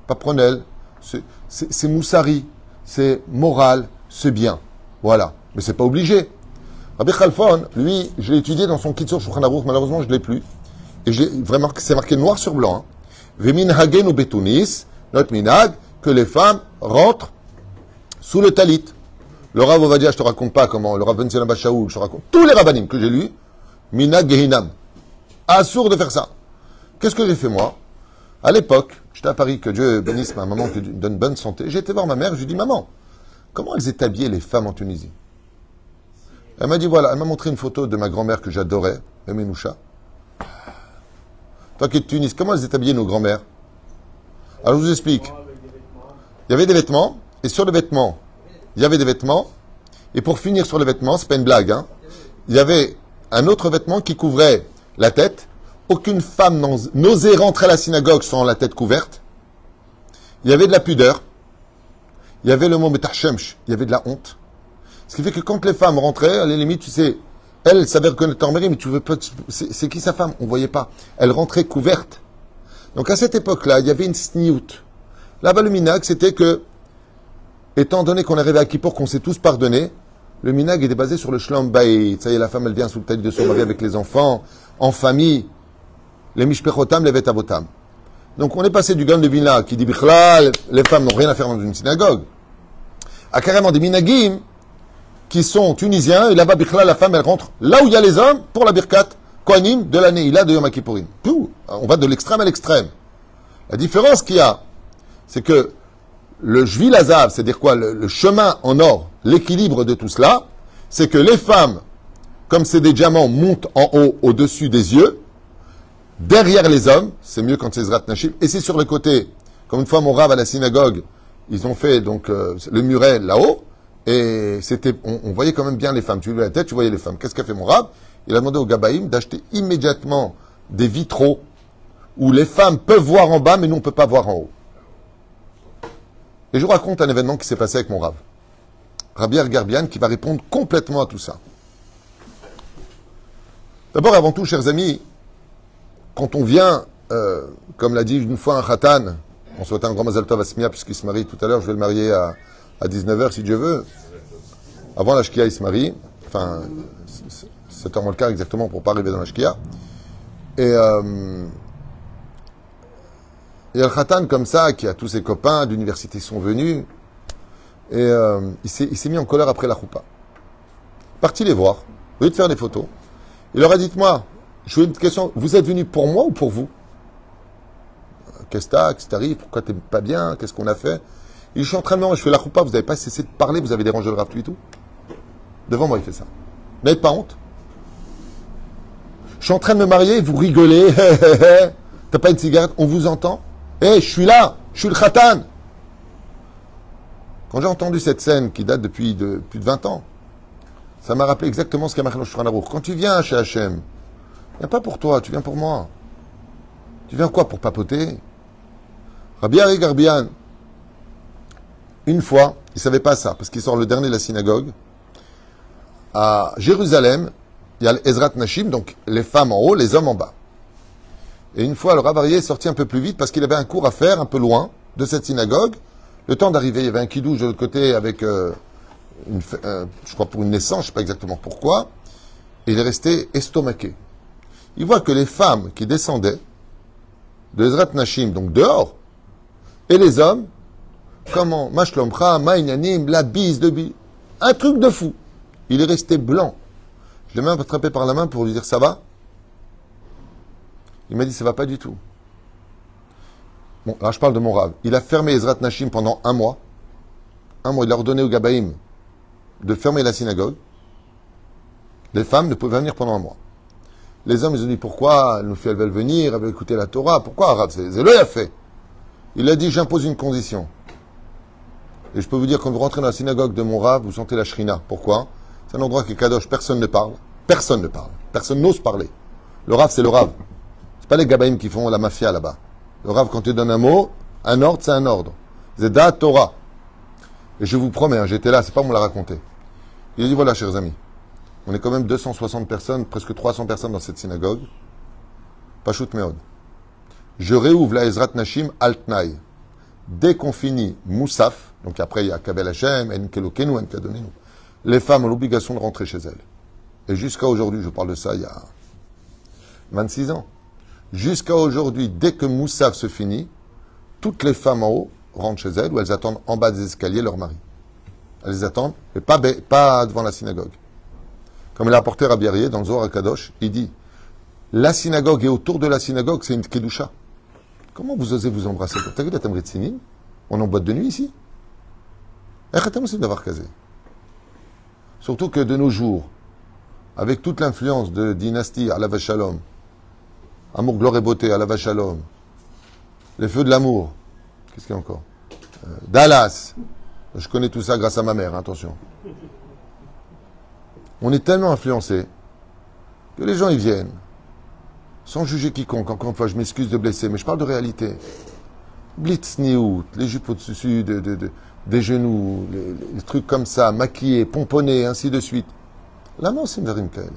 paprenelle, c'est moussari, c'est moral, c'est bien. Voilà. Mais c'est pas obligé. Rabbi Khalfon, lui, je l'ai étudié dans son Kitzur Shulchan Aruch, malheureusement je ne l'ai plus. Et vraiment, c'est marqué noir sur blanc. Vemin Hagen ou Betounis, notre minag, que les femmes rentrent sous le talit. Le Rav Ovadia, je te raconte pas comment, le Rav Ben Zénab Shaoul, je te raconte. Tous les rabbanim que j'ai lus, minag gehinam. Assourd de faire ça. Qu'est-ce que j'ai fait moi? À l'époque, j'étais à Paris, que Dieu bénisse ma maman, que Dieu donne bonne santé. J'ai été voir ma mère, je lui ai dit, maman, comment elles établiaient les femmes en Tunisie? Elle m'a dit, voilà, elle m'a montré une photo de ma grand-mère que j'adorais, Memenoucha. Toi qui es de Tunis, comment elles établiaient nos grand-mères? Alors je vous explique. Il y avait des vêtements, et sur les vêtements, il y avait des vêtements, et pour finir sur les vêtements, c'est pas une blague, hein, il y avait un autre vêtement qui couvrait la tête. Aucune femme n'osait rentrer à la synagogue sans la tête couverte. Il y avait de la pudeur. Il y avait le mot metachemsh, il y avait de la honte. Ce qui fait que quand les femmes rentraient, à la limite, tu sais, elle savait reconnaître leur mari, mais tu veux pas, c'est qui sa femme? On voyait pas. Elle rentrait couverte. Donc à cette époque-là, il y avait une sniout. Là-bas, le minag, c'était que, étant donné qu'on est arrivé à Kippour, qu'on s'est tous pardonnés, le minag était basé sur le shlam bayit. Ça y est, la femme, elle vient sous le talit de son mari avec les enfants, en famille. Les mishpechotam, les vetavotam. Donc, on est passé du gan de Vilna qui dit, Bichlal, les femmes n'ont rien à faire dans une synagogue, à carrément des minagim qui sont tunisiens, et là-bas, Bichlal, la femme, elle rentre là où il y a les hommes pour la birkat, kohanim de l'année, il a de Yom Kippourim. Tout. On va de l'extrême à l'extrême. La différence qu'il y a, c'est que le Jvil Hazav, c'est-à-dire quoi, le chemin en or, l'équilibre de tout cela, c'est que les femmes, comme c'est des diamants, montent en haut, au-dessus des yeux, derrière les hommes, c'est mieux quand c'est Zrat Nashim, et c'est sur le côté. Comme une fois, mon rave à la synagogue, ils ont fait donc le muret là-haut, et c'était, on voyait quand même bien les femmes. Tu levais la tête, tu voyais les femmes. Qu'est-ce qu'a fait mon rave? Il a demandé au Gabaïm d'acheter immédiatement des vitraux où les femmes peuvent voir en bas, mais nous on ne peut pas voir en haut. Et je vous raconte un événement qui s'est passé avec mon rave. Rabbi Garbian, qui va répondre complètement à tout ça. D'abord, avant tout, chers amis, quand on vient, comme l'a dit une fois un khatan, on souhaite un grand mazal tov à Smia, puisqu'il se marie tout à l'heure, je vais le marier à 19h si Dieu veut. Avant la shkia, il se marie. Enfin, 7h moins le quart exactement pour ne pas arriver dans la shkia. Et il y a le khatan comme ça, qui a tous ses copains d'université sont venus. Et il s'est mis en colère après la choupa. Parti les voir, au lieu de faire des photos. Il leur a dit, dites-moi, je vous ai une question, vous êtes venus pour moi ou pour vous? Qu'est-ce que t'arrive? Pourquoi t'es pas bien? Qu'est-ce qu'on a fait? Il dit, je suis en train de me, je fais la choupa, vous n'avez pas cessé de parler, vous avez dérangé le Rav tout. Devant moi, il fait ça. Vous n'avez pas honte? Je suis en train de me marier, vous rigolez, t'as pas une cigarette, on vous entend? Je suis là, je suis le khatan. Quand j'ai entendu cette scène qui date depuis plus de 20 ans, ça m'a rappelé exactement ce qu'a marqué dans le Shulchan Aruch. Quand tu viens chez Hachem, viens pas pour toi, tu viens pour moi. Tu viens quoi, pour papoter? Rabbi Ari Garbian, une fois, il savait pas ça, parce qu'il sort le dernier de la synagogue. À Jérusalem, il y a l'Ezrat Nashim, donc les femmes en haut, les hommes en bas. Et une fois, le Rav Aryeh est sorti un peu plus vite parce qu'il avait un cours à faire un peu loin de cette synagogue. Le temps d'arriver, il y avait un kidouche de l'autre côté avec, je crois pour une naissance, je ne sais pas exactement pourquoi. Et il est resté estomaqué. Il voit que les femmes qui descendaient de Ezrat Nashim, donc dehors, et les hommes, comment, Mashlomcha, Maïnanim, la bise de bise, un truc de fou. Il est resté blanc. Je l'ai même attrapé par la main pour lui dire, ça va? Il m'a dit, ça va pas du tout. Bon, là, je parle de mon rave. Il a fermé Ezrat Nashim pendant un mois. Un mois, il a ordonné au Gabaïm de fermer la synagogue. Les femmes ne pouvaient venir pendant un mois. Les hommes, ils ont dit, pourquoi elles veulent venir, elles veulent écouter la Torah. Pourquoi, Rav? C'est lui a fait. Il a dit, j'impose une condition. Et je peux vous dire, quand vous rentrez dans la synagogue de mon rave, vous sentez la shrina. Pourquoi? C'est un endroit qui est kadosh, personne ne parle. Personne ne parle. Personne n'ose parler. Le rave, c'est le rave. C'est pas les gabaïm qui font la mafia là-bas. Le rave, quand tu donnes un mot, un ordre, c'est un ordre. Zeda Torah. Et je vous promets, hein, j'étais là, c'est pas moi l'a raconté. Il a dit, voilà, chers amis, on est quand même 260 personnes, presque 300 personnes dans cette synagogue. Pashut Meod. Je réouvre la Ezrat Nashim Altnaï. Dès qu'on finit Moussaf, donc après il y a Kabel Hashem, Enkelokenu, Enkadonenu, les femmes ont l'obligation de rentrer chez elles. Et jusqu'à aujourd'hui, je parle de ça il y a 26 ans. Jusqu'à aujourd'hui, dès que Moussaf se finit, toutes les femmes en haut rentrent chez elles ou elles attendent en bas des escaliers leur mari. Elles les attendent, mais pas devant la synagogue. Comme l'a apporté Rabbi Aryeh dans le Zohar HaKadosh, il dit, la synagogue et autour de la synagogue, c'est une kedusha. Comment vous osez vous embrasser? T'as vu la Tamrit Sinin? On est en boîte de nuit ici? Surtout que de nos jours, avec toute l'influence de dynastie, Alav Shalom, amour, gloire et beauté, Alav Shalom, les feux de l'amour, qu'est-ce qu'il y a encore? Dallas, je connais tout ça grâce à ma mère, attention. On est tellement influencé que les gens y viennent, sans juger quiconque. Encore une fois, je m'excuse de blesser, mais je parle de réalité. Blitzniout, les jupes au-dessus des genoux, les trucs comme ça, maquillés, pomponnés, ainsi de suite. Là, non, c'est une verim kael.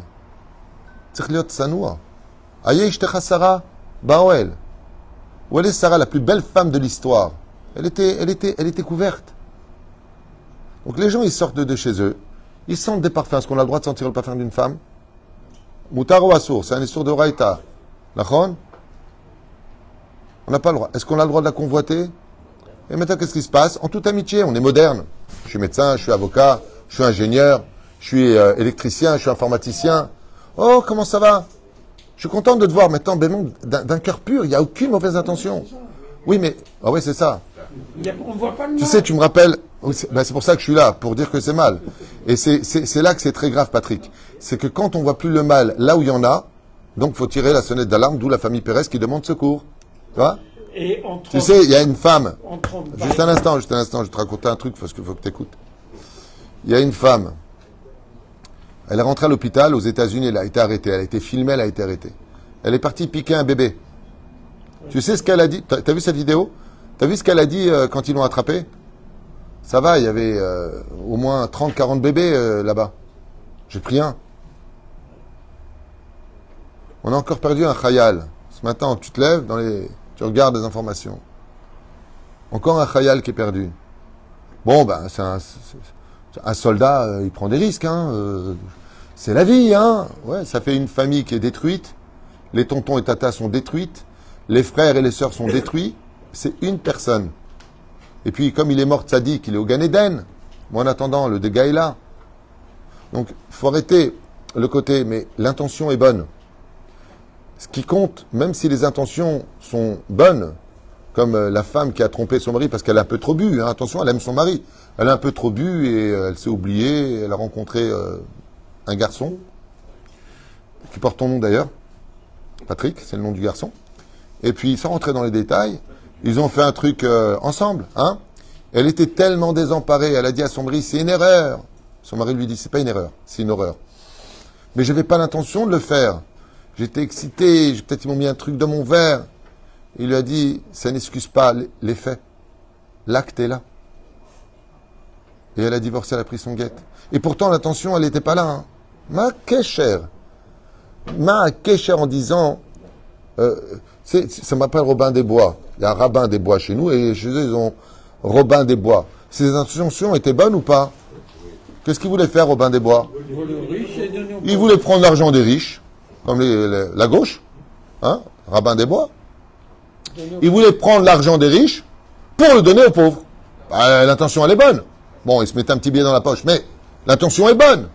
Tzriot sanoua. Ayesh techa Sarah Baoel. Où elle est Sarah, la plus belle femme de l'histoire? Elle était couverte. Donc les gens, ils sortent de chez eux, ils sentent des parfums. Est-ce qu'on a le droit de sentir le parfum d'une femme? Moutar ou assour, c'est un issour de Raïta. Lachon? On n'a pas le droit. Est-ce qu'on a le droit de la convoiter? Et maintenant, qu'est-ce qui se passe? En toute amitié, on est moderne. Je suis médecin, je suis avocat, je suis ingénieur, je suis électricien, je suis informaticien. Oh, comment ça va? Je suis content de te voir maintenant, d'un cœur pur, il n'y a aucune mauvaise intention. Oui, mais... Ah oui, c'est ça. On voit pas le mal. Tu sais, tu me rappelles... C'est pour ça que je suis là, pour dire que c'est mal. Et c'est là que c'est très grave, Patrick. C'est que quand on voit plus le mal là où il y en a, donc il faut tirer la sonnette d'alarme, d'où la famille Pérez qui demande secours. Tu vois? Et tu sais, il y a une femme... Juste un instant, je vais te raconter un truc parce qu'il faut que tu écoutes. Il y a une femme... Elle est rentrée à l'hôpital aux États-Unis, elle a été arrêtée. Elle a été filmée, elle a été arrêtée. Elle est partie piquer un bébé. Tu sais ce qu'elle a dit? T'as vu cette vidéo? T'as vu ce qu'elle a dit quand ils l'ont attrapée? Ça va, il y avait au moins 30-40 bébés là-bas. J'ai pris un. On a encore perdu un khayal. Ce matin, tu te lèves, tu regardes les informations. Encore un khayal qui est perdu. Bon, ben, c'est un soldat, il prend des risques, hein. C'est la vie, hein. Ouais, ça fait une famille qui est détruite. Les tontons et tatas sont détruites. Les frères et les sœurs sont détruits. C'est une personne. Et puis, comme il est mort tzaddik, il est au Gan Eden. Moi, en attendant, le dégât est là. Donc, il faut arrêter le côté, mais l'intention est bonne. Ce qui compte, même si les intentions sont bonnes, comme la femme qui a trompé son mari parce qu'elle a un peu trop bu, hein, attention, elle aime son mari. Elle a un peu trop bu et elle s'est oubliée. Elle a rencontré un garçon, qui porte ton nom d'ailleurs. Patrick, c'est le nom du garçon. Et puis, sans rentrer dans les détails, ils ont fait un truc ensemble. Hein. Elle était tellement désemparée, elle a dit à son mari, c'est une erreur. Son mari lui dit, c'est pas une erreur, c'est une horreur. Mais je n'avais pas l'intention de le faire. J'étais excité, peut-être ils m'ont mis un truc dans mon verre. Il lui a dit, ça n'excuse pas les faits. L'acte est là. Et elle a divorcé, elle a pris son guette. Et pourtant, l'intention, elle n'était pas là. Hein. Ma kécher en disant, ça m'appelle Robin des Bois. Il y a un rabbin des Bois chez nous, et chez eux, ils ont Robin des Bois. Ces intentions étaient bonnes ou pas? Qu'est-ce qu'il voulait faire, Robin des Bois? Il voulait prendre l'argent des riches, comme la gauche, hein, rabbin des Bois. Il voulait prendre l'argent des riches pour le donner aux pauvres. Bah, l'intention, elle est bonne. Bon, il se mettait un petit billet dans la poche, mais l'intention est bonne.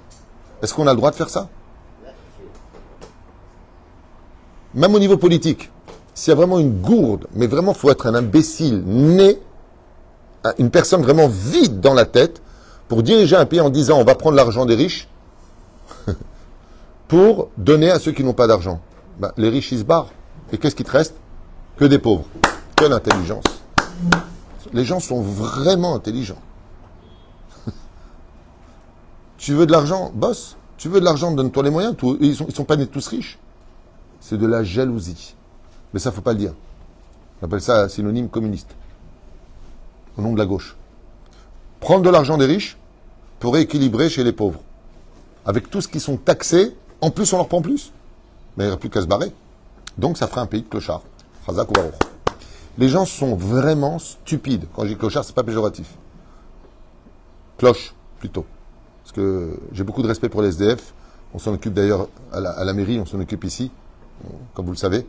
Est-ce qu'on a le droit de faire ça? Même au niveau politique, s'il y a vraiment une gourde, mais vraiment, il faut être un imbécile né, une personne vraiment vide dans la tête, pour diriger un pays en disant on va prendre l'argent des riches pour donner à ceux qui n'ont pas d'argent. Ben, les riches, ils se barrent. Et qu'est-ce qui te reste? Que des pauvres. Quelle intelligence. Les gens sont vraiment intelligents. Tu veux de l'argent? Bosse. Tu veux de l'argent? Donne-toi les moyens. Ils sont pas nés tous riches. C'est de la jalousie. Mais ça, faut pas le dire. On appelle ça synonyme communiste. Au nom de la gauche. Prendre de l'argent des riches pour rééquilibrer chez les pauvres. Avec tout ce qui sont taxés, en plus on leur prend plus. Mais il n'y aura plus qu'à se barrer. Donc ça fera un pays de clochards. Chazak ou Baruch. Les gens sont vraiment stupides. Quand je dis clochard, c'est pas péjoratif. Cloche, plutôt. Parce que j'ai beaucoup de respect pour les SDF. On s'en occupe d'ailleurs à la mairie, on s'en occupe ici, comme vous le savez.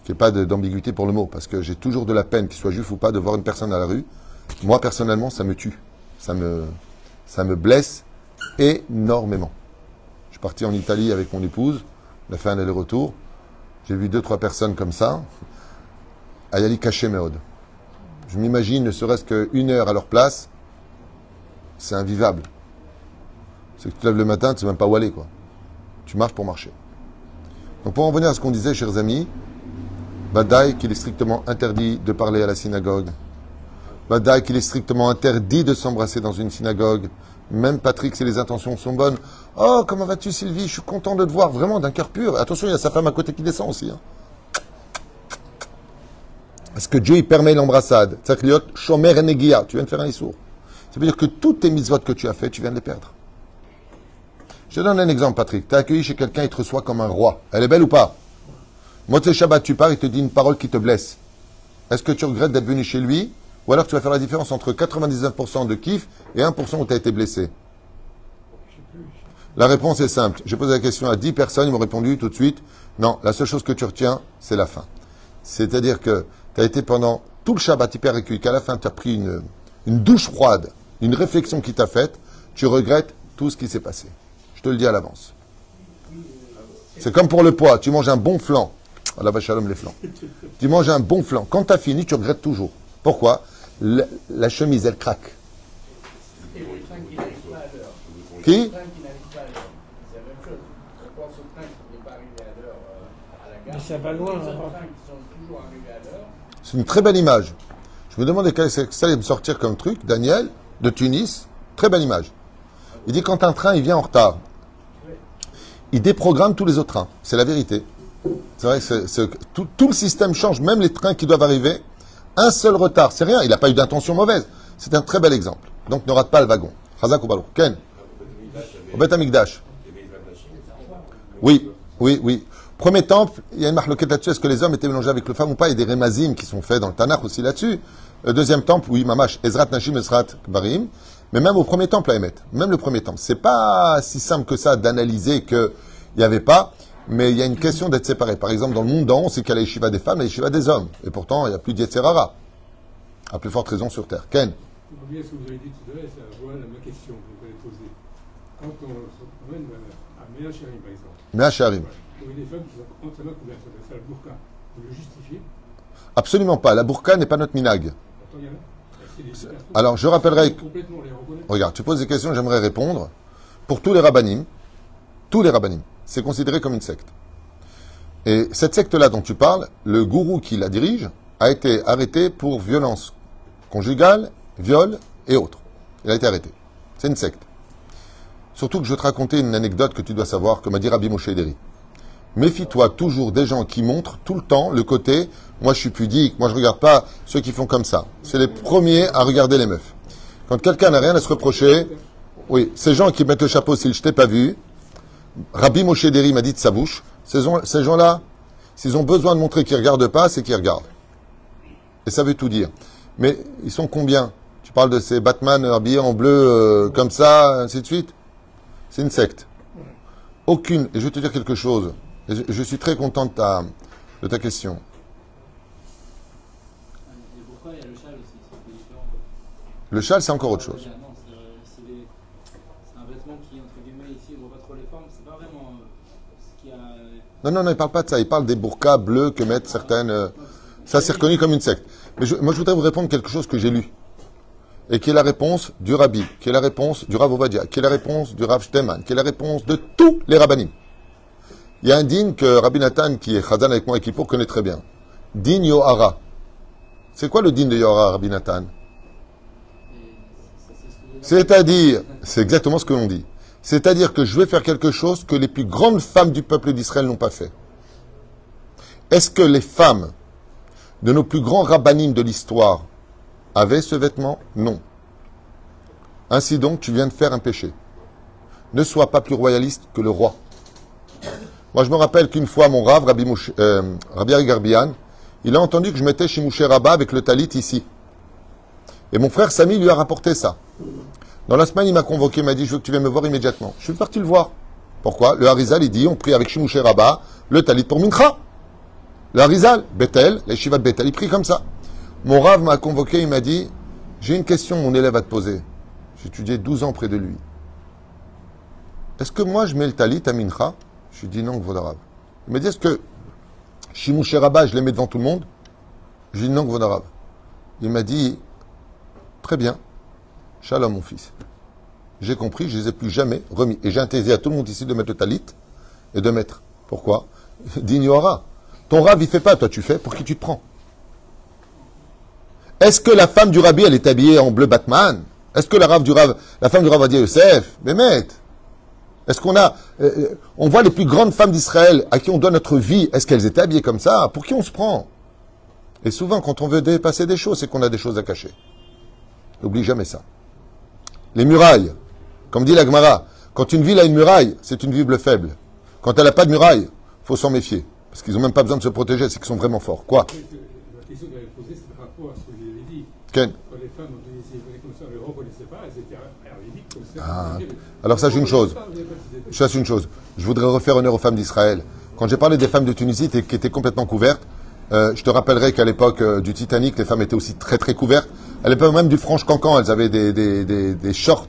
Il n'y a pas d'ambiguïté pour le mot, parce que j'ai toujours de la peine, qu'il soit juif ou pas, de voir une personne à la rue. Moi, personnellement, ça me tue. Ça me blesse énormément. Je suis parti en Italie avec mon épouse. On a fait un aller-retour. J'ai vu 2-3 personnes comme ça. Ayali caché méode. Je m'imagine, ne serait-ce qu'une heure à leur place, c'est invivable. C'est que tu te lèves le matin, tu ne sais même pas où aller, quoi. Tu marches pour marcher. Donc pour en revenir à ce qu'on disait, chers amis, Badaï, qu'il est strictement interdit de parler à la synagogue. Badaï, qu'il est strictement interdit de s'embrasser dans une synagogue. Même Patrick, si les intentions sont bonnes. Oh, comment vas-tu, Sylvie? Je suis content de te voir, vraiment d'un cœur pur. Attention, il y a sa femme à côté qui descend aussi. Hein. Parce que Dieu, il permet l'embrassade. Tzakliot, shomer negia. Tu viens de faire un issour. Ça veut dire que toutes tes mitzvot que tu as fait, tu viens de les perdre. Je te donne un exemple, Patrick. Tu as accueilli chez quelqu'un, il te reçoit comme un roi. Elle est belle ou pas? Motzei Shabbat, tu pars, il te dit une parole qui te blesse. Est-ce que tu regrettes d'être venu chez lui Ou alors tu vas faire la différence entre 99% de kiff et 1% où tu as été blessé. La réponse est simple. J'ai posé la question à 10 personnes, ils m'ont répondu tout de suite. Non, la seule chose que tu retiens, c'est la fin. C'est-à-dire que tu as été pendant tout le Shabbat hyper recueilli, qu'à la fin tu as pris une douche froide, une réflexion qui t'a faite, tu regrettes tout ce qui s'est passé. Je te le dis à l'avance. C'est comme pour le poids, tu manges un bon flan. Oh, la vache à l'homme les flans. Tu manges un bon flan. Quand tu as fini, tu regrettes toujours. Pourquoi? La chemise, elle craque. Et le train qui n'arrive pas à l'heure. Qui? Le train qui n'arrive pas à l'heure. C'est la même chose. On pense au train qui n'est pas arrivé à l'heure à la gare. Mais ça va loin. Les autres trains qui sont toujours arrivés à l'heure. C'est une très belle image. Je me demandais quel ça allait me sortir comme truc. Daniel, de Tunis, très belle image. Il dit quand un train il vient en retard, il déprogramme tous les autres trains. C'est la vérité. C'est vrai que tout le système change, même les trains qui doivent arriver. Un seul retard, c'est rien. Il n'a pas eu d'intention mauvaise. C'est un très bel exemple. Donc ne rate pas le wagon. Chazak ou Baruch. Ken. Au Bet Amikdash. Oui, oui, oui. Premier temple, il y a une marloquette là-dessus. Est-ce que les hommes étaient mélangés avec les femmes ou pas? Il y a des rémazim qui sont faits dans le Tanakh aussi là-dessus. Deuxième temple, oui, mamash, Ezrat Nashim, Ezrat Kbarim. Mais même au premier temple, à Emet, même le premier temple, c'est pas si simple que ça d'analyser qu'il n'y avait pas, mais il y a une question d'être séparé. Par exemple, dans le monde d'en haut, c'est qu'il y a la yeshiva des femmes et la yeshiva des hommes. Et pourtant, il n'y a plus d'Yetzerara. À plus forte raison sur Terre. Ken. Je reviens à ce que vous avez dit tout à l'heure, ça rejoint ma question que vous avez posée. Quand on se promène à Méa Chérim, par exemple, Mea Sharim. il y a des femmes qui sont entièrement couvertes, ça doit faire le burqa. Vous le justifiez? Absolument pas. La burqa n'est pas notre minag. Attends, il y en a. C'est des personnes Alors, je rappellerai. complètement, on les reconnaît. Regarde, tu poses des questions, j'aimerais répondre. Pour tous les rabbanim, c'est considéré comme une secte. Et cette secte-là dont tu parles, le gourou qui la dirige a été arrêté pour violence conjugale, viol et autres. Il a été arrêté. C'est une secte. Surtout que je vais te raconter une anecdote que tu dois savoir, que m'a dit Rabbi Moshe Ederi. Méfie-toi toujours des gens qui montrent tout le temps le côté « moi je suis pudique, moi je regarde pas ceux qui font comme ça ». C'est les premiers à regarder les meufs. Quand quelqu'un n'a rien à se reprocher, oui, ces gens qui mettent le chapeau s'ils je t'ai pas vu, Rabbi Moshe Ederi m'a dit de sa bouche, ces gens-là, s'ils ont besoin de montrer qu'ils regardent pas, c'est qu'ils regardent. Et ça veut tout dire. Mais ils sont combien? Tu parles de ces Batman habillés en bleu comme ça, ainsi de suite. C'est une secte. Aucune, et je vais te dire quelque chose, et je suis très content de ta question. Et pourquoi il y a le châle aussi, c'est un peu différent. Le châle, c'est encore autre chose. Non, c'est un vêtement qui, entre guillemets, ici, ne voit pas trop les formes. C'est pas vraiment ce qu'il y a. Non, il parle pas de ça. Il parle des burqas bleus que mettent certaines. Ça, c'est reconnu comme une secte. Mais moi, je voudrais vous répondre quelque chose que j'ai lu. Et qui est la réponse du Rabbi, qui est la réponse du Rav Ovadia, qui est la réponse du Rav Shteman, qui est la réponse de tous les rabbanim. Il y a un din que Rabbi Nathan, qui est Chazan avec moi et qui pour connaît très bien. Din Yohara. C'est quoi le din de Yohara, Rabbi Nathan? C'est-à-dire, c'est exactement ce que l'on dit. C'est-à-dire que je vais faire quelque chose que les plus grandes femmes du peuple d'Israël n'ont pas fait. Est-ce que les femmes de nos plus grands rabbanim de l'histoire avaient ce vêtement? Non. Ainsi donc, tu viens de faire un péché. Ne sois pas plus royaliste que le roi. Moi, je me rappelle qu'une fois, mon Rav, Rabbi Ari Garbian, il a entendu que je mettais chez Mouché Rabat avec le talit ici. Et mon frère Samy lui a rapporté ça. Dans la semaine, il m'a convoqué, il m'a dit, je veux que tu viennes me voir immédiatement. Je suis parti le voir. Pourquoi? Le Harizal, il dit, on prie avec Shimouché Rabat le talit pour Mincha. Le Harizal, Bethel, les Shiva de Bethel, il prie comme ça. Mon Rav m'a convoqué, il m'a dit, j'ai une question, mon élève, à te poser. J'ai étudié 12 ans près de lui. Est-ce que moi, je mets le talit à Mincha? Je lui ai dit non, Gvodarav. Il m'a dit, est-ce que Shimouché Rabat, je les mets devant tout le monde? Je lui ai dit non, Gvodarav. Il m'a dit, très bien, Shalom, mon fils. J'ai compris, je ne les ai plus jamais remis. Et j'ai interdit à tout le monde ici de mettre le talit et de mettre. Pourquoi? D'ignorer. Ton Rav, il fait pas, toi tu fais, pour qui tu te prends? Est-ce que la femme du Rabbi, elle est habillée en bleu Batman? Est-ce que la femme du Rav va dire Youssef? Bémet? Est-ce qu'on a, on voit les plus grandes femmes d'Israël à qui on doit notre vie, est-ce qu'elles étaient habillées comme ça? Pour qui on se prend? Et souvent, quand on veut dépasser des choses, c'est qu'on a des choses à cacher. N'oublie jamais ça. Les murailles, comme dit la Gemara, quand une ville a une muraille, c'est une ville faible. Quand elle n'a pas de muraille, il faut s'en méfier. Parce qu'ils n'ont même pas besoin de se protéger, c'est qu'ils sont vraiment forts. Quoi? question qu'elle avait posée, c'est par rapport à ce que vous avez dit. Ken. Quand les femmes en Tunisie venaient comme ça, on ne les reconnaissait pas, elles étaient arabiques comme ça. Ah. Alors sache une chose. Sache une chose. Je voudrais refaire honneur aux femmes d'Israël. Quand j'ai parlé des femmes de Tunisie qui étaient complètement couvertes, je te rappellerai qu'à l'époque du Titanic, les femmes étaient aussi très très couvertes. À l'époque même du Franche-Cancan, elles avaient des shorts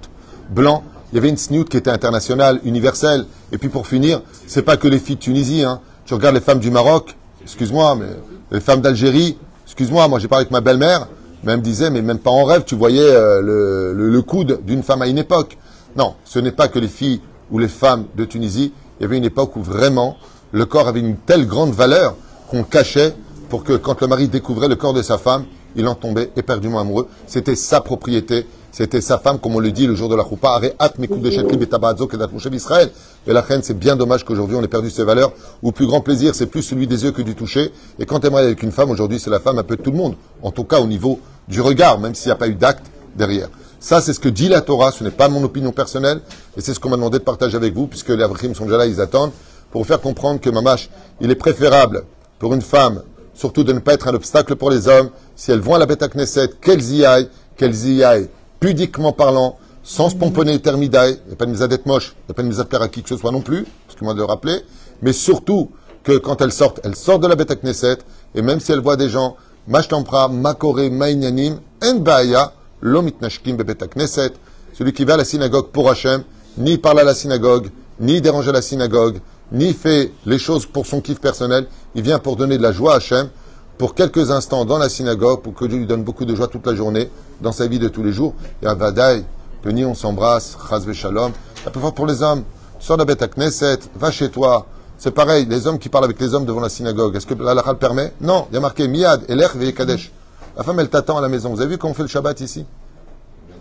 blancs. Il y avait une snoot qui était internationale, universelle. Et puis pour finir, c'est pas que les filles de Tunisie. Hein. Tu regardes les femmes du Maroc, excuse-moi, mais les femmes d'Algérie, excuse-moi, moi j'ai parlé avec ma belle-mère, mais elle me disait, mais même pas en rêve, tu voyais le coude d'une femme à une époque. Non, ce n'est pas que les filles ou les femmes de Tunisie. Il y avait une époque où vraiment le corps avait une telle grande valeur qu'on cachait pour que quand le mari découvrait le corps de sa femme, il en tombait éperdument amoureux. C'était sa propriété. C'était sa femme, comme on le dit le jour de la Choupa, Areat Mekoub de Shetli Betabazo Kedat Moshe d'Israël. Et la reine, c'est bien dommage qu'aujourd'hui on ait perdu ces valeurs, où le plus grand plaisir, c'est plus celui des yeux que du toucher. Et quand tu es marié avec une femme, aujourd'hui, c'est la femme un peu de tout le monde. En tout cas, au niveau du regard, même s'il n'y a pas eu d'acte derrière. Ça, c'est ce que dit la Torah, ce n'est pas mon opinion personnelle, et c'est ce qu'on m'a demandé de partager avec vous, puisque les Avrichim sont déjà là, ils attendent, pour vous faire comprendre que, mamash, il est préférable pour une femme, surtout de ne pas être un obstacle pour les hommes, si elles vont à la Beth Knesset, qu'elles y aillent pudiquement parlant, sans se pomponner termidaï, il n'y a pas de mise à dette moche, il n'y a pas de mise à plaire à qui que ce soit non plus, excuse-moi de le rappeler, mais surtout que quand elles sortent de la Beth Knesset, et même si elles voient des gens, Mashtampra, Makore, Maïnyanim, Enbaaya, Lomitnashkim Bebet Knesset, celui qui va à la synagogue pour Hachem, ni parle à la synagogue, ni dérange à la synagogue, ni fait les choses pour son kiff personnel, il vient pour donner de la joie à Hachem, pour quelques instants dans la synagogue, pour que Dieu lui donne beaucoup de joie toute la journée, dans sa vie de tous les jours. Et à Vadaï, Denis, on s'embrasse, Chaz Shalom. La plus forte pour les hommes, sors de la Beth Knesset, va chez toi. C'est pareil, les hommes qui parlent avec les hommes devant la synagogue. Est-ce que la halakha le permet? Non, il y a marqué Miyad, Elech, Veye Kadesh. La femme, elle t'attend à la maison. Vous avez vu comment on fait le Shabbat ici?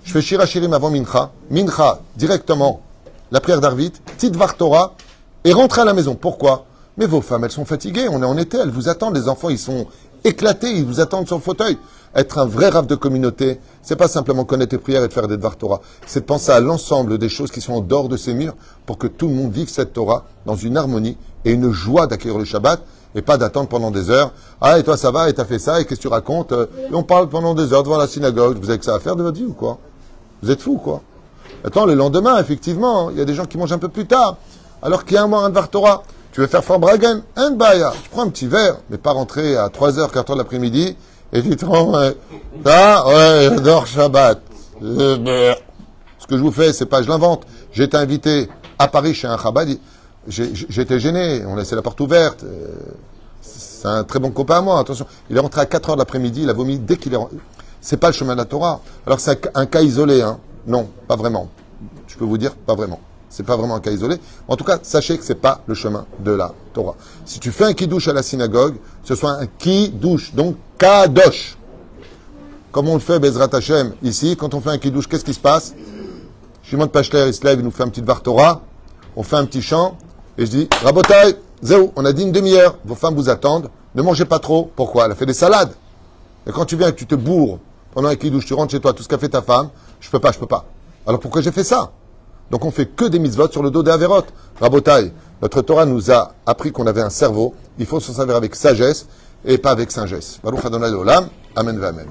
Je fais Shira Shirim avant Mincha. Mincha, directement, la prière d'Arvit, Tidvar Torah, et rentrer à la maison. Pourquoi? Mais vos femmes, elles sont fatiguées, on est en été, elles vous attendent, les enfants, ils sont éclatés, ils vous attendent sur le fauteuil. Être un vrai rave de communauté, c'est pas simplement connaître tes prières et de faire des Dvar Torah. C'est de penser à l'ensemble des choses qui sont en dehors de ces murs pour que tout le monde vive cette Torah dans une harmonie et une joie d'accueillir le Shabbat et pas d'attendre pendant des heures. Ah, et toi ça va, et t'as fait ça, et qu'est-ce que tu racontes? Et on parle pendant des heures devant la synagogue. Vous avez que ça à faire de votre vie ou quoi? Vous êtes fous, quoi? Attends, le lendemain, effectivement, il y a des gens qui mangent un peu plus tard, alors qu'il y a un mois, un Dvar Torah. Tu veux faire Farbragen, un baya. Tu prends un petit verre, mais pas rentrer à 3h, 4h de l'après-midi, et tu te rends, ouais, j'adore Shabbat. Ce que je vous fais, c'est pas, je l'invente. J'ai été invité à Paris chez un Chabad, j'étais gêné, on laissait la porte ouverte. C'est un très bon copain à moi, attention. Il est rentré à 4h de l'après-midi, il a vomi dès qu'il est rentré. C'est pas le chemin de la Torah. Alors c'est un cas isolé, hein. Non, pas vraiment. Je peux vous dire, pas vraiment. C'est pas vraiment un cas isolé. En tout cas, sachez que c'est pas le chemin de la Torah. Si tu fais un kiddush à la synagogue, ce soit un kiddush, donc kadosh. Comme on le fait Bezrat Hashem ici, quand on fait un kiddush, qu'est-ce qui se passe? Shimon Pashler, il se lève, il nous fait un petit Dvar Torah, on fait un petit chant, et je dis, Rabotai, zéro, on a dit une demi-heure, vos femmes vous attendent, ne mangez pas trop. Pourquoi? Elle a fait des salades. Et quand tu viens et que tu te bourres pendant un kiddush, tu rentres chez toi, tout ce qu'a fait ta femme, je peux pas. Alors pourquoi j'ai fait ça? Donc on fait que des mitzvot sur le dos des Averot. Rabotai, notre Torah nous a appris qu'on avait un cerveau, il faut s'en servir avec sagesse et pas avec singesse. Baruch Adonai Olam, Amen ve Amen.